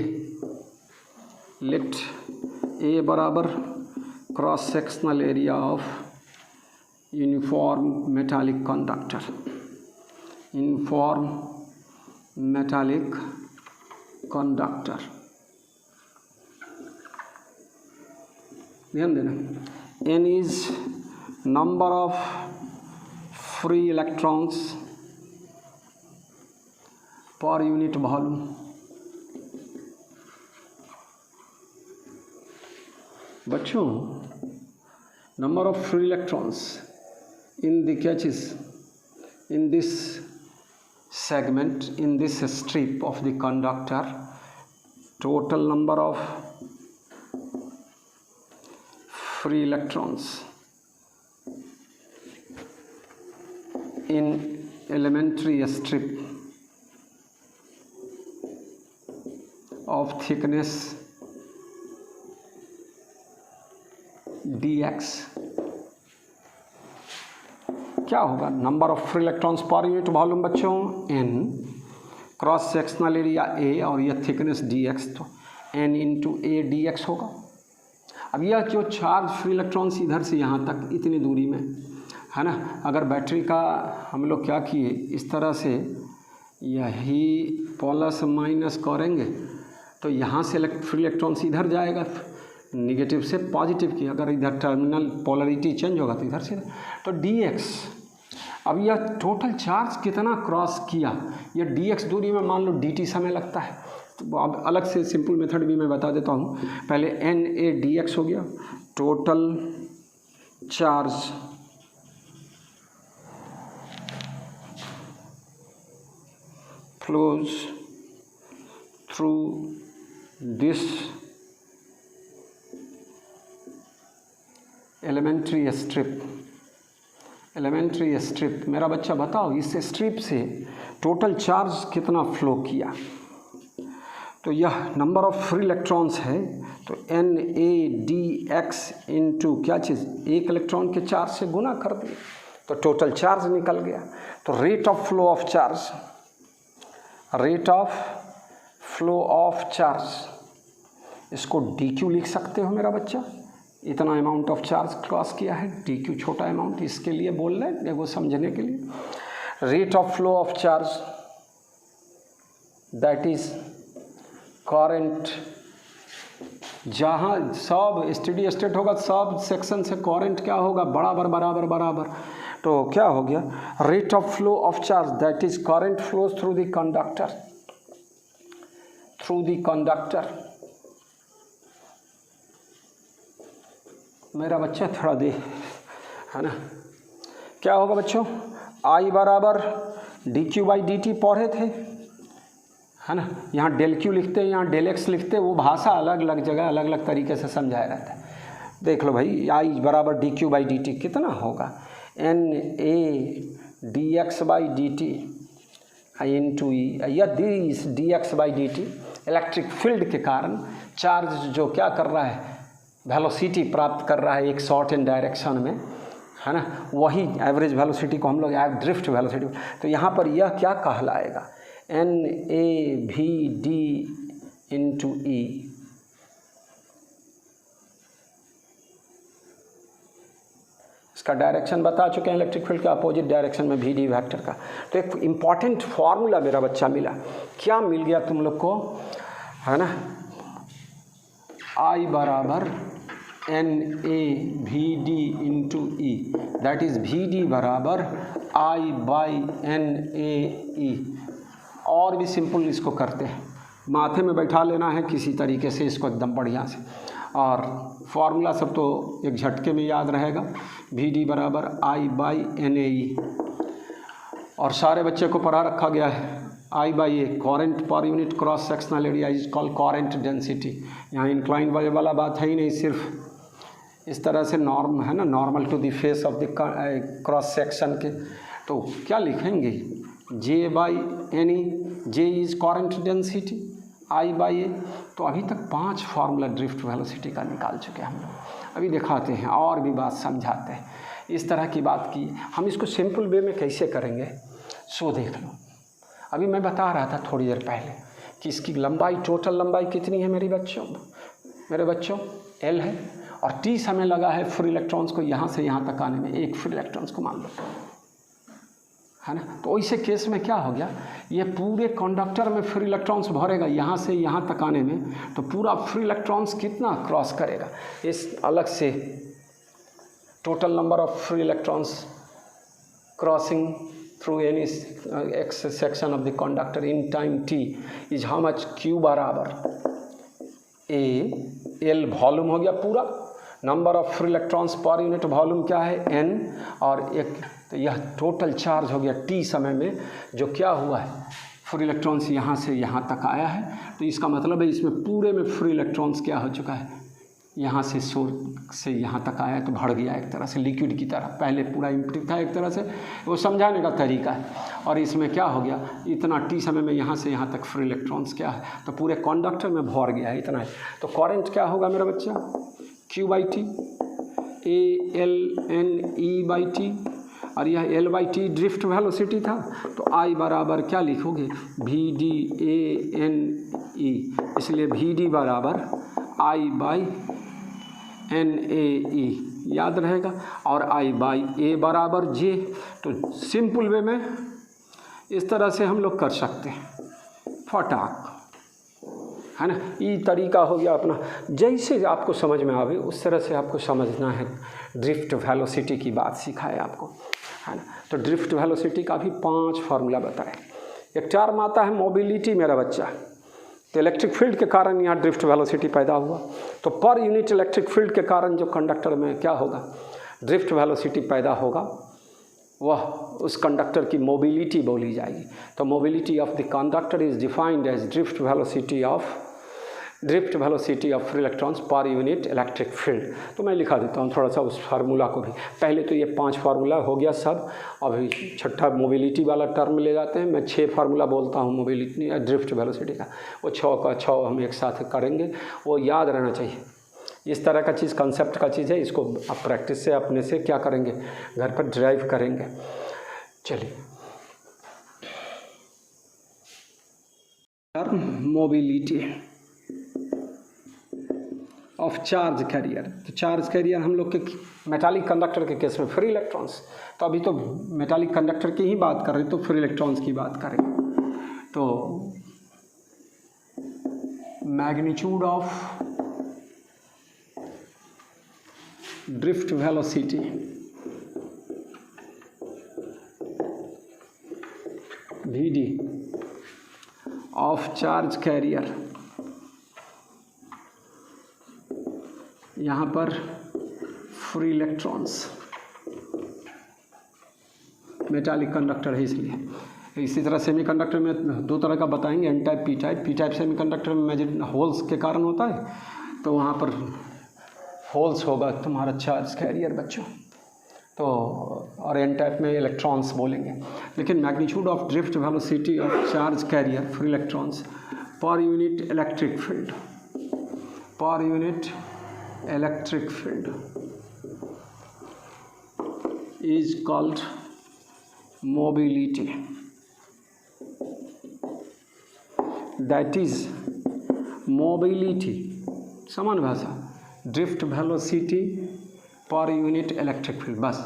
let A बराबर cross sectional area of uniform metallic conductor, uniform metallic conductor. ध्यान देना, N is number of free electrons per unit volume। बच्चों number of free electrons in the catches in this segment, in this strip of the conductor, total number of free electrons in elementary strip of thickness dx क्या होगा, number of free electrons per unit volume बच्चों n, cross sectional area A और यह thickness dx। तो n into A D x होगा। अब यह जो चार्ज फ्री इलेक्ट्रॉन्स इधर से यहाँ तक इतनी दूरी में है ना, अगर बैटरी का हम लोग क्या किए इस तरह से यही प्लस माइनस करेंगे तो यहाँ से फ्री इलेक्ट्रॉन्स इधर जाएगा, निगेटिव से पॉजिटिव की, अगर इधर टर्मिनल पोलरिटी चेंज होगा तो इधर से तो dx। अब यह टोटल चार्ज कितना क्रॉस किया, यह dx दूरी में मान लो dt समय लगता है। तो अब अलग से सिंपल मेथड भी मैं बता देता हूँ। पहले na dx हो गया, total charge flows through this elementary strip. मेरा बच्चा बताओ इस स्ट्रिप से टोटल चार्ज कितना फ्लो किया। तो यह नंबर ऑफ फ्री इलेक्ट्रॉन्स है, तो NaDx इंटू क्या चीज़, एक इलेक्ट्रॉन के चार्ज से गुना कर दिए तो टोटल चार्ज निकल गया। तो rate of flow of charge इसको dq लिख सकते हो मेरा बच्चा। इतना अमाउंट ऑफ चार्ज क्रॉस किया है, dq छोटा अमाउंट, इसके लिए बोल रहे हैं वो समझने के लिए। Rate of flow of charge that is current, जहाँ सब स्टेडी स्टेट होगा सब सेक्शन से करंट क्या होगा, बराबर। तो क्या हो गया, rate of flow of charge that is current flows through the conductor. मेरा बच्चा थोड़ा दे है ना, क्या होगा बच्चों, I बराबर dq बाई dt पढ़े थे है ना। यहाँ डेल क्यू लिखते हैं, यहाँ डेल एक्स लिखते हैं, वो भाषा अलग अलग जगह अलग अलग तरीके से समझाया रहता है। देख लो भाई, I बराबर dq बाई dt कितना होगा, na dx by dt into e, या this dx by dt electric field के कारण चार्ज जो क्या कर रहा है, वेलोसिटी प्राप्त कर रहा है एक शॉर्ट इन डायरेक्शन में है ना, वही एवरेज वेलोसिटी को हम लोग ड्रिफ्ट वेलोसिटी। तो यहाँ पर यह क्या कहलाएगा, NaVd इंटू ई। इसका डायरेक्शन बता चुके हैं, इलेक्ट्रिक फील्ड के अपोजिट डायरेक्शन में Vd वेक्टर का। तो एक इम्पॉर्टेंट फार्मूला मेरा बच्चा मिला, क्या मिल गया तुम लोग को है ना, I बराबर NaVd into E, that is Vd बराबर I बाई NaE। और भी सिंपल इसको करते हैं, माथे में बैठा लेना है किसी तरीके से इसको एकदम बढ़िया से, और फार्मूला सब तो एक झटके में याद रहेगा। Vd बराबर I बाई NaE, और सारे बच्चे को पढ़ा रखा गया है I by A, current per unit cross sectional area is called current density. यहाँ इंक्लाइन वाला बात है ही नहीं, सिर्फ इस तरह से नॉर्म है ना, normal to the face of the cross section के। तो क्या लिखेंगे, J by any, J is current density, I by A. तो अभी तक 5 फार्मूला ड्रिफ्ट वेलोसिटी का निकाल चुके हैं हम लोग। अभी दिखाते हैं और भी बात समझाते हैं। इस तरह की बात की हम इसको सिंपल वे में कैसे करेंगे, सो देख लो। अभी मैं बता रहा था थोड़ी देर पहले कि इसकी लंबाई, टोटल लंबाई कितनी है मेरे बच्चों L है, और T समय लगा है फ्री इलेक्ट्रॉन्स को यहाँ से यहाँ तक आने में, एक फ्री इलेक्ट्रॉन्स को मान लो है ना। तो ऐसे केस में क्या हो गया, ये पूरे कंडक्टर में फ्री इलेक्ट्रॉन्स भरेगा यहाँ से यहाँ तक आने में, तो पूरा फ्री इलेक्ट्रॉन्स कितना क्रॉस करेगा, इस अलग से total number of free electrons crossing through any x section of the conductor in time t is how much, q बराबर a, l वॉल्यूम हो गया पूरा, number of free electrons per unit volume क्या है n, और एक तो यह टोटल चार्ज हो गया t समय में जो क्या हुआ है, फ्री इलेक्ट्रॉन्स यहाँ से यहाँ तक आया है। तो इसका मतलब है इसमें पूरे में फ्री इलेक्ट्रॉन्स क्या हो चुका है, यहाँ से सोर्स से यहाँ तक आया तो भर गया एक तरह से लिक्विड की तरह। पहले पूरा एम्प्टी था एक तरह से, वो समझाने का तरीका है। और इसमें क्या हो गया, इतना टी समय में यहाँ से यहाँ तक फ्री इलेक्ट्रॉन्स क्या है, तो पूरे कंडक्टर में भर गया है इतना है। तो करंट क्या होगा मेरा बच्चा, Q by T, A L N E by T. और यह L/T ड्रिफ्ट वेलोसिटी था, तो I बराबर क्या लिखोगे, VDANE, इसलिए VD बराबर I/NAE याद रहेगा, और I/A बराबर J। तो सिंपल वे में इस तरह से हम लोग कर सकते हैं, फटाक, है ना। ये तरीका हो गया अपना, जैसे आपको समझ में आवे उस तरह से आपको समझना है। ड्रिफ्ट वेलोसिटी की बात सिखाए आपको, है ना। तो ड्रिफ्ट वेलोसिटी का भी 5 फार्मूला बताए। एक टर्म आता है मोबिलिटी मेरा बच्चा, तो इलेक्ट्रिक फील्ड के कारण यहाँ ड्रिफ्ट वेलोसिटी पैदा हुआ, तो पर यूनिट इलेक्ट्रिक फील्ड के कारण जो कंडक्टर में क्या होगा, ड्रिफ्ट वेलोसिटी पैदा होगा, वह उस कंडक्टर की मोबिलिटी बोली जाएगी। तो mobility of the conductor is defined as drift velocity of free electrons per unit electric field. तो मैं लिखा देता हूँ थोड़ा सा उस फार्मूला को भी। पहले तो ये 5 फार्मूला हो गया सब, अभी छठा मोबिलिटी वाला टर्म ले जाते हैं। मैं 6 फार्मूला बोलता हूँ मोबिलिटी ड्रिफ्ट वेलोसिटी का, वो 6 का 6 हम एक साथ करेंगे, वो याद रहना चाहिए। इस तरह का चीज़ कंसेप्ट का चीज़ है, इसको आप प्रैक्टिस से अपने से क्या करेंगे, घर पर ड्राइव करेंगे। चलिए, मोबिलिटी ऑफ चार्ज कैरियर। तो चार्ज कैरियर हम लोग के मेटालिक कंडक्टर के केस में फ्री इलेक्ट्रॉन्स, तो अभी तो मेटालिक कंडक्टर की ही बात कर रहे हैं, तो फ्री इलेक्ट्रॉन्स की बात करें। तो magnitude of drift velocity VD of charge carrier, यहाँ पर फ्री इलेक्ट्रॉन्स, मेटालिक कंडक्टर है इसलिए। इसी तरह सेमीकंडक्टर में 2 तरह का बताएंगे, N type, P type. P type semiconductor में मेजर होल्स के कारण होता है, तो वहाँ पर होल्स होगा तुम्हारा चार्ज कैरियर बच्चों, तो और एन टाइप में इलेक्ट्रॉन्स बोलेंगे। लेकिन magnitude of drift velocity of charge carrier free electrons per unit electric field, पर unit electric field is called mobility, that is mobility, समान भाषा, drift velocity per unit electric field, बस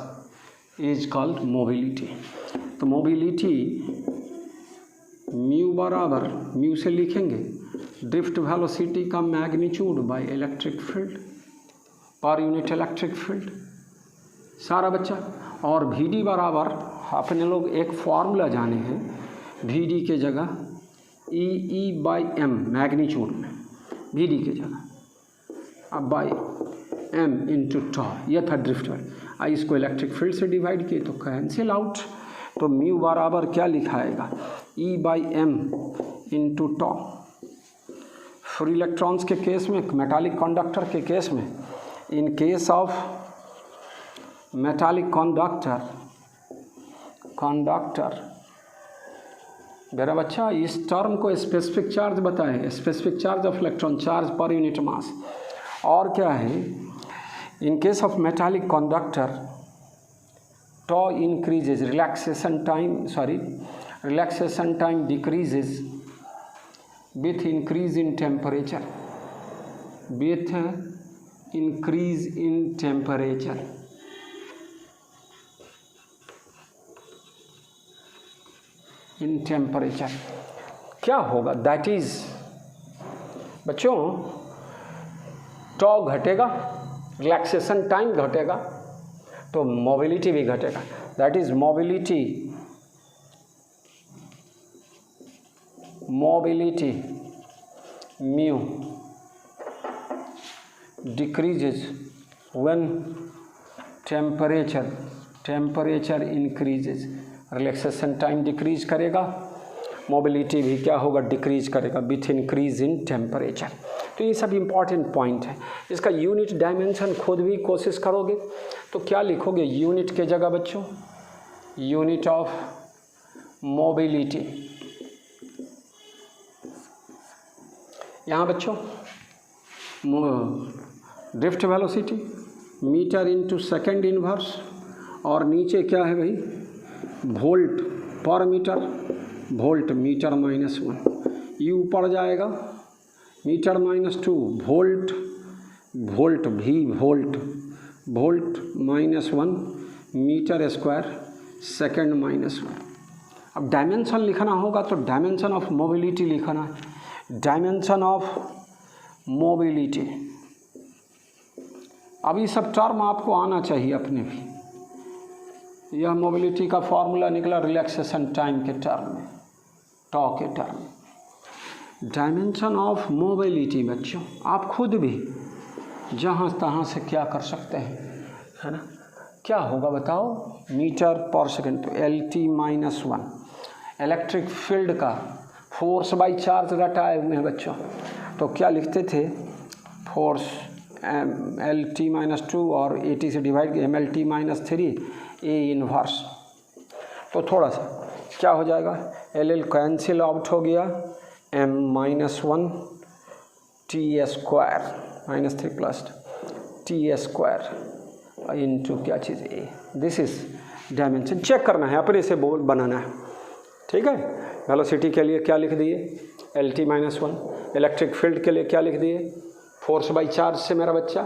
is called mobility. तो mobility mu बराबर, mu से लिखेंगे drift velocity का magnitude by electric field पर यूनिट इलेक्ट्रिक फील्ड, सारा बच्चा। और VD बराबर अपने लोग एक फॉर्मूला जाने हैं, VD के जगह E/m मैग्नीट्यूड में, VD के जगह अब बाई m इंटू टॉ, यह था ड्रिफ्ट वेलोसिटी। इसको इलेक्ट्रिक फील्ड से डिवाइड किए तो कैंसिल आउट, तो म्यू बराबर क्या लिखाएगा, E/m into tau. Free electrons के केस में, मेटालिक कंडक्टर के केस में, in case of metallic conductor मेरा बच्चा, इस टर्म को स्पेसिफिक चार्ज बताएं, specific charge of electron, charge per unit mass. और क्या है, in case of metallic conductor tau increases, relaxation time decreases with increase in temperature, with increase in temperature. In temperature क्या होगा, that is बच्चों, टॉ घटेगा, relaxation time घटेगा, तो mobility भी घटेगा। That is mobility mu decreases when temperature increases, relaxation time decrease करेगा, mobility भी क्या होगा, डिक्रीज करेगा विथ इंक्रीज इन टेम्परेचर। तो ये सब इम्पॉर्टेंट पॉइंट है। इसका यूनिट डायमेंशन खुद भी कोशिश करोगे तो क्या लिखोगे, यूनिट के जगह बच्चों, यूनिट ऑफ मोबिलिटी, यहाँ बच्चों drift velocity metre into second inverse, और नीचे क्या है भाई, वोल्ट पर मीटर, वोल्ट मीटर -1, ये ऊपर जाएगा मीटर -2, वोल्ट वोल्ट भी volt volt -1 metre square second -1। अब डायमेंशन लिखना होगा तो डायमेंशन ऑफ मोबिलिटी लिखना है, डायमेंशन ऑफ मोबिलिटी। अब ये सब टर्म आपको आना चाहिए अपने भी। यह मोबिलिटी का फॉर्मूला निकला रिलैक्सेशन टाइम के टर्म में, टॉ के टर्म में। डायमेंशन ऑफ मोबिलिटी बच्चों आप खुद भी जहाँ तहाँ से क्या कर सकते हैं, है ना, क्या होगा बताओ, मीटर पर सेकंड। तो LT-1 इलेक्ट्रिक फील्ड का फोर्स बाई चार्ज रटाए हुए हैं बच्चों, तो क्या लिखते थे, फोर्स LT-2 और AT से डिवाइड MLT-3 A इन्वर्स। तो थोड़ा सा क्या हो जाएगा, LL कैंसिल आउट हो गया, M-1 T square -3 plus T square into क्या चीज़ A। This is dimension. Check करना है, अपने से बोल बनाना है, ठीक है। वेलोसिटी के लिए क्या लिख दिए, LT-1, इलेक्ट्रिक फील्ड के लिए क्या लिख दिए, फोर्स बाई चार्ज से मेरा बच्चा,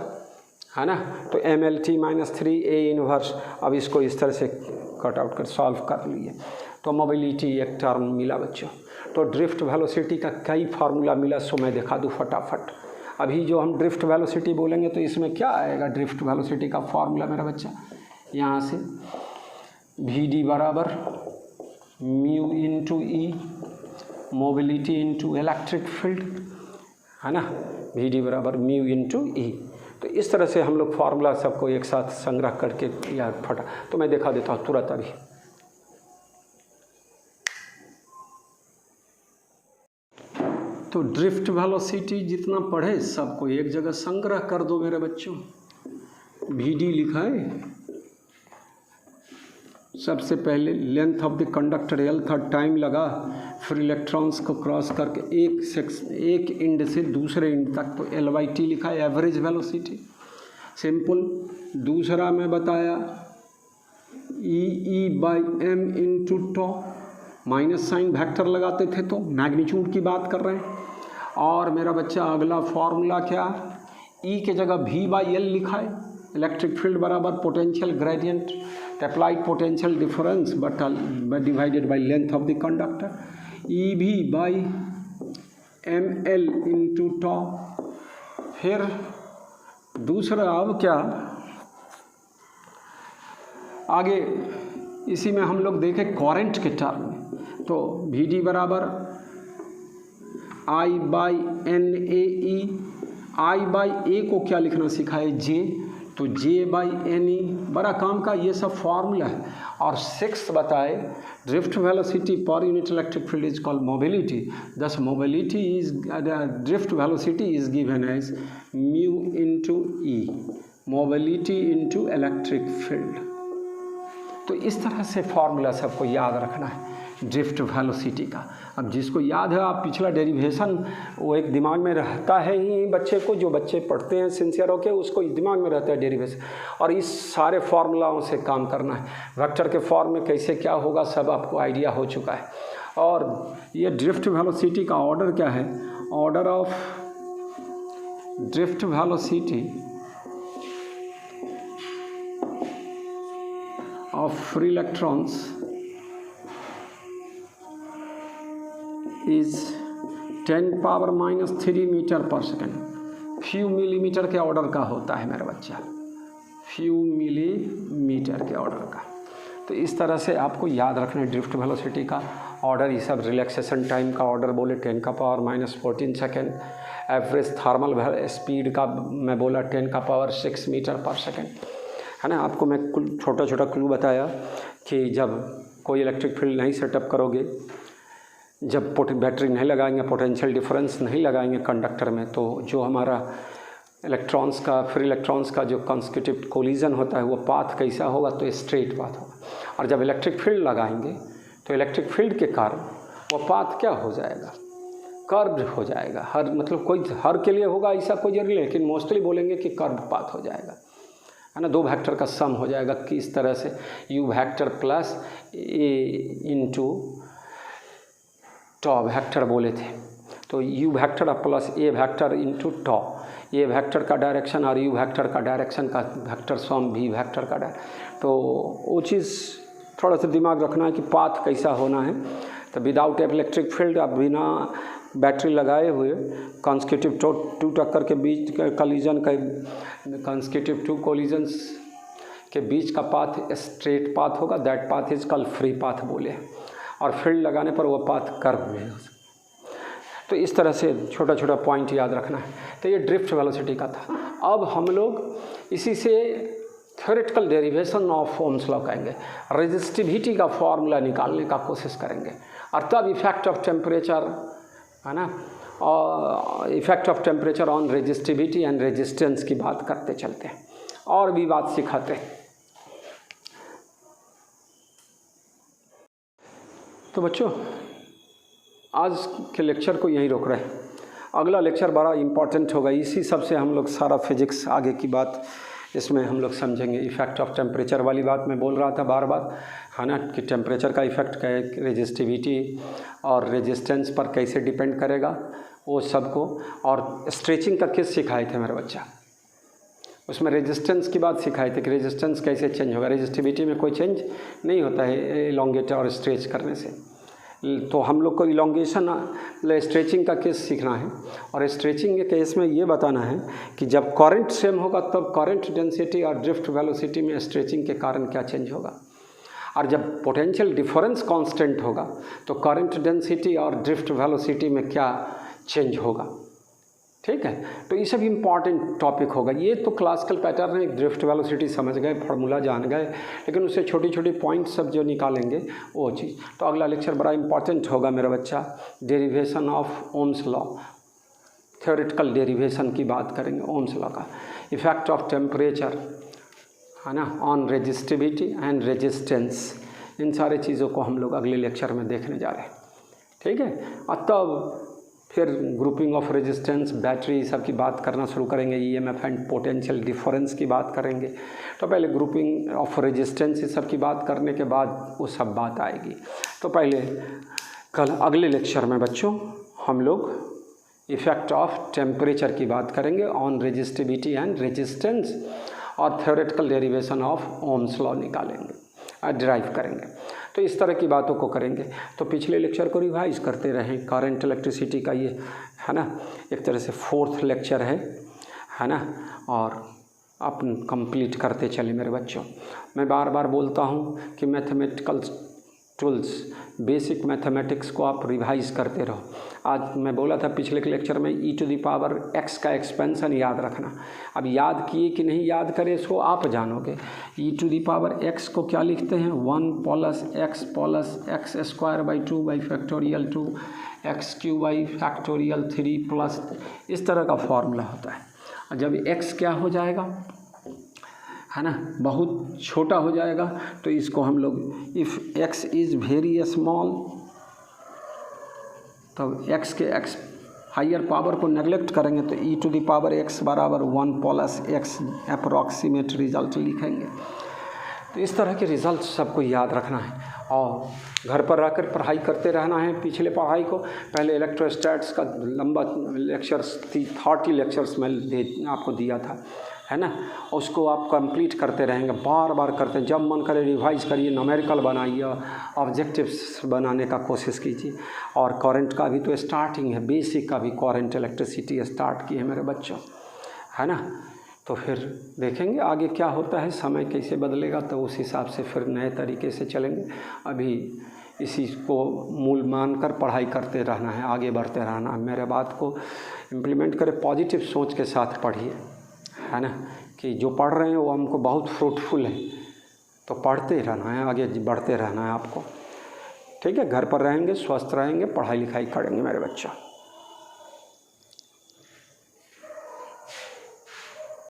है ना, तो MLT-3 A इन्वर्स। अब इसको इस तरह से कट आउट कर सॉल्व कर लिए, तो मोबिलिटी एक टर्म मिला बच्चों। तो ड्रिफ्ट वेलोसिटी का कई फार्मूला मिला, सो मैं दिखा दूँ फटाफट। अभी जो हम ड्रिफ्ट वेलोसिटी बोलेंगे तो इसमें क्या आएगा, ड्रिफ्ट वेलोसिटी का फार्मूला मेरा बच्चा, यहाँ से VD बराबर mu into E, mobility into electric field, है ना, VD बराबर म्यू इंटू E। तो इस तरह से हम लोग फार्मूला सबको एक साथ संग्रह करके या फटा, तो मैं दिखा देता हूँ तुरंत अभी। तो ड्रिफ्ट वेलोसिटी जितना पढ़े सबको एक जगह संग्रह कर दो मेरे बच्चों। VD लिखा है, सबसे पहले length of the conductor L था, टाइम लगा, फिर इलेक्ट्रॉन्स को क्रॉस करके एक एंड से दूसरे एंड तक, तो L/T लिखा है, एवरेज वेलोसिटी, सिंपल। दूसरा मैं बताया E/m इंटू टॉ, माइनस साइन वेक्टर लगाते थे तो मैग्नीट्यूड की बात कर रहे हैं। और मेरा बच्चा अगला फॉर्मूला क्या, E के जगह V/L लिखा है, इलेक्ट्रिक फील्ड बराबर potential gradient applied potential difference but divided by length of the conductor, EV/ml into tau. फिर दूसरा अब क्या, आगे इसी में हम लोग देखें करंट के टर्म में, तो VD बराबर I/NAE, I/A को क्या लिखना सिखाए, J, तो J/NE, बड़ा काम का ये सब फार्मूला है। और 6 बताए drift velocity per unit electric field is called mobility, thus mobility is drift velocity is given as mu into E, mobility into electric field. तो इस तरह से फार्मूला सबको याद रखना है ड्रिफ्ट वेलोसिटी का। अब जिसको याद है, आप पिछला डेरिवेशन वो एक दिमाग में रहता है ही बच्चे को, जो बच्चे पढ़ते हैं सिंसियर होके उसको दिमाग में रहता है डेरिवेशन, और इस सारे फार्मूलाओं से काम करना है। वेक्टर के फॉर्म में कैसे क्या होगा सब आपको आइडिया हो चुका है। और ये ड्रिफ्ट वेलोसिटी का ऑर्डर क्या है, order of drift velocity of free electrons is 10⁻³ metre per second. Few millimetre के ऑर्डर का होता है मेरा बच्चा, फ्यू मिलीमीटर के ऑर्डर का। तो इस तरह से आपको याद रखना है ड्रिफ्ट वेलोसिटी का ऑर्डर। ये सब रिलैक्सेशन टाइम का ऑर्डर बोले 10⁻⁻14 सेकेंड। एवरेज थर्मल स्पीड का मैं बोला 10⁻⁶ मीटर पर सेकेंड, है ना। आपको मैं छोटा छोटा क्लू बताया कि जब कोई इलेक्ट्रिक फील्ड नहीं सेटअप करोगे, जब बैटरी नहीं लगाएंगे, पोटेंशियल डिफरेंस नहीं लगाएंगे कंडक्टर में, तो जो हमारा इलेक्ट्रॉन्स का फ्री इलेक्ट्रॉन्स का जो कॉन्स्टिट्यूटिव कोलिजन होता है वो पाथ कैसा होगा, तो स्ट्रेट पाथ होगा। और जब इलेक्ट्रिक फील्ड लगाएंगे तो इलेक्ट्रिक फील्ड के कारण वो पाथ क्या हो जाएगा, कर्व हो जाएगा। हर मतलब कोई हर के लिए होगा ऐसा कोई जरूरी, लेकिन मोस्टली बोलेंगे कि कर्व पाथ हो जाएगा, है ना, 2 वेक्टर का सम हो जाएगा कि इस तरह से u vector plus a into tau vector बोले थे, तो u vector plus a vector into tau, a vector का डायरेक्शन और u वेक्टर का डायरेक्शन का वेक्टर सम v वेक्टर का तो वो चीज़ थोड़ा सा दिमाग रखना है कि पाथ कैसा होना है। तो विदाउट इलेक्ट्रिक फील्ड, अब बिना बैटरी लगाए हुए कॉन्स्टिट्यूटिव टू टक्कर के बीच कॉलिजन का, कॉन्स्टिट्यूटिव 2 कोलिजन्स के बीच का पाथ स्ट्रेट पाथ होगा, that path is called free path बोले, और फील्ड लगाने पर वो पाथ कर्व में हो सकता। तो इस तरह से छोटा छोटा पॉइंट याद रखना है। तो ये ड्रिफ्ट वेलोसिटी का था। अब हम लोग इसी से theoretical derivation of Ohm's law कहेंगे, रेजिस्टिविटी का फॉर्मूला निकालने का कोशिश करेंगे, और तब इफेक्ट ऑफ टेम्परेचर, है ना, और effect of temperature on resistivity and resistance की बात करते चलते हैं, और भी बात सिखाते हैं। तो बच्चों, आज के लेक्चर को यहीं रोक रहे हैं। अगला लेक्चर बड़ा इम्पॉर्टेंट होगा, इसी सब से हम लोग सारा फिजिक्स आगे की बात इसमें हम लोग समझेंगे। इफ़ेक्ट ऑफ टेम्परेचर वाली बात मैं बोल रहा था बार बार, है ना, कि टेम्परेचर का इफ़ेक्ट क्या है, रेजिस्टिविटी और रेजिस्टेंस पर कैसे डिपेंड करेगा वो सबको। और स्ट्रेचिंग का केस सिखाए थे मेरा बच्चा, उसमें रेजिस्टेंस की बात सिखाए थे कि रेजिस्टेंस कैसे चेंज होगा। रेजिस्टिविटी में कोई चेंज नहीं होता है इलोंगेट और स्ट्रेच करने से, तो हम लोग को इलोंगेशन स्ट्रेचिंग का केस सीखना है। और स्ट्रेचिंग के केस में ये बताना है कि जब करंट सेम होगा तब करंट डेंसिटी और ड्रिफ्ट वेलोसिटी में स्ट्रेचिंग के कारण क्या चेंज होगा, और जब पोटेंशियल डिफरेंस कांस्टेंट होगा तो करंट डेंसिटी और ड्रिफ्ट वेलोसिटी में क्या चेंज होगा। ठीक है, तो ये सब इम्पॉर्टेंट टॉपिक होगा। ये तो क्लासिकल पैटर्न है, ड्रिफ्ट वेलोसिटी समझ गए, फार्मूला जान गए, लेकिन उससे छोटी छोटी पॉइंट सब जो निकालेंगे वो चीज़। तो अगला लेक्चर बड़ा इंपॉर्टेंट होगा मेरा बच्चा, derivation of Ohm's law, theoretical derivation की बात करेंगे ओम्स लॉ का। इफेक्ट ऑफ टेम्परेचर, है ना, ऑन रेजिस्टिविटी एंड रेजिस्टेंस, इन सारे चीज़ों को हम लोग अगले लेक्चर में देखने जा रहे हैं। ठीक है, और तब फिर ग्रुपिंग ऑफ रेजिस्टेंस, बैटरी, सब की बात करना शुरू करेंगे, ईएमएफ एंड पोटेंशियल डिफरेंस की बात करेंगे। तो पहले ग्रुपिंग ऑफ रेजिस्टेंस ये सब की बात करने के बाद वो सब बात आएगी। तो पहले कल अगले लेक्चर में बच्चों हम लोग इफ़ेक्ट ऑफ टेम्परेचर की बात करेंगे ऑन रेजिस्टिविटी एंड रेजिस्टेंस, और theoretical derivation of Ohm's law निकालेंगे, डिराइव करेंगे। तो इस तरह की बातों को करेंगे। तो पिछले लेक्चर को रिवाइज करते रहें। करंट इलेक्ट्रिसिटी का ये, है ना, एक तरह से 4th लेक्चर है ना, और अपन कंप्लीट करते चले मेरे बच्चों। मैं बार बार बोलता हूँ कि मैथमेटिकल टूल्स, बेसिक मैथमेटिक्स को आप रिवाइज करते रहो। आज मैं बोला था पिछले लेक्चर में e⁻x का एक्सपेंशन याद रखना। अब याद किए कि नहीं याद करें इसको आप जानोगे। e⁻x को क्या लिखते हैं, 1 + x² 2 factorial 2 x³ factorial 3 plus, इस तरह का फॉर्मूला होता है। और जब x क्या हो जाएगा, है ना, बहुत छोटा हो जाएगा, तो इसको हम लोग if x is very small, तो x के x हायर पावर को नेगलेक्ट करेंगे तो e⁻x बराबर 1 + x अप्रॉक्सीमेट रिज़ल्ट लिखेंगे। तो इस तरह के रिज़ल्ट सबको याद रखना है और घर पर रहकर पढ़ाई करते रहना है। पिछले पढ़ाई को पहले इलेक्ट्रोस्टैट्स का लंबा लेक्चर्स 30 लेक्चर्स में आपको दिया था, है ना, उसको आप कंप्लीट करते रहेंगे, बार बार करते, जब मन करे रिवाइज करिए, न्यूमेरिकल बनाइए, ऑब्जेक्टिव्स बनाने का कोशिश कीजिए। और करंट का भी तो स्टार्टिंग है, बेसिक का भी करंट इलेक्ट्रिसिटी स्टार्ट की है मेरे बच्चों, है ना। तो फिर देखेंगे आगे क्या होता है, समय कैसे बदलेगा, तो उस हिसाब से फिर नए तरीके से चलेंगे। अभी इसी को मूल मानकर पढ़ाई करते रहना है, आगे बढ़ते रहना है। मेरे बात को इम्प्लीमेंट करें, पॉजिटिव सोच के साथ पढ़िए, है ना, कि जो पढ़ रहे हैं वो हमको बहुत फ्रूटफुल है, तो पढ़ते रहना है, आगे बढ़ते रहना है आपको। ठीक है, घर पर रहेंगे, स्वस्थ रहेंगे, पढ़ाई लिखाई करेंगे मेरे बच्चों।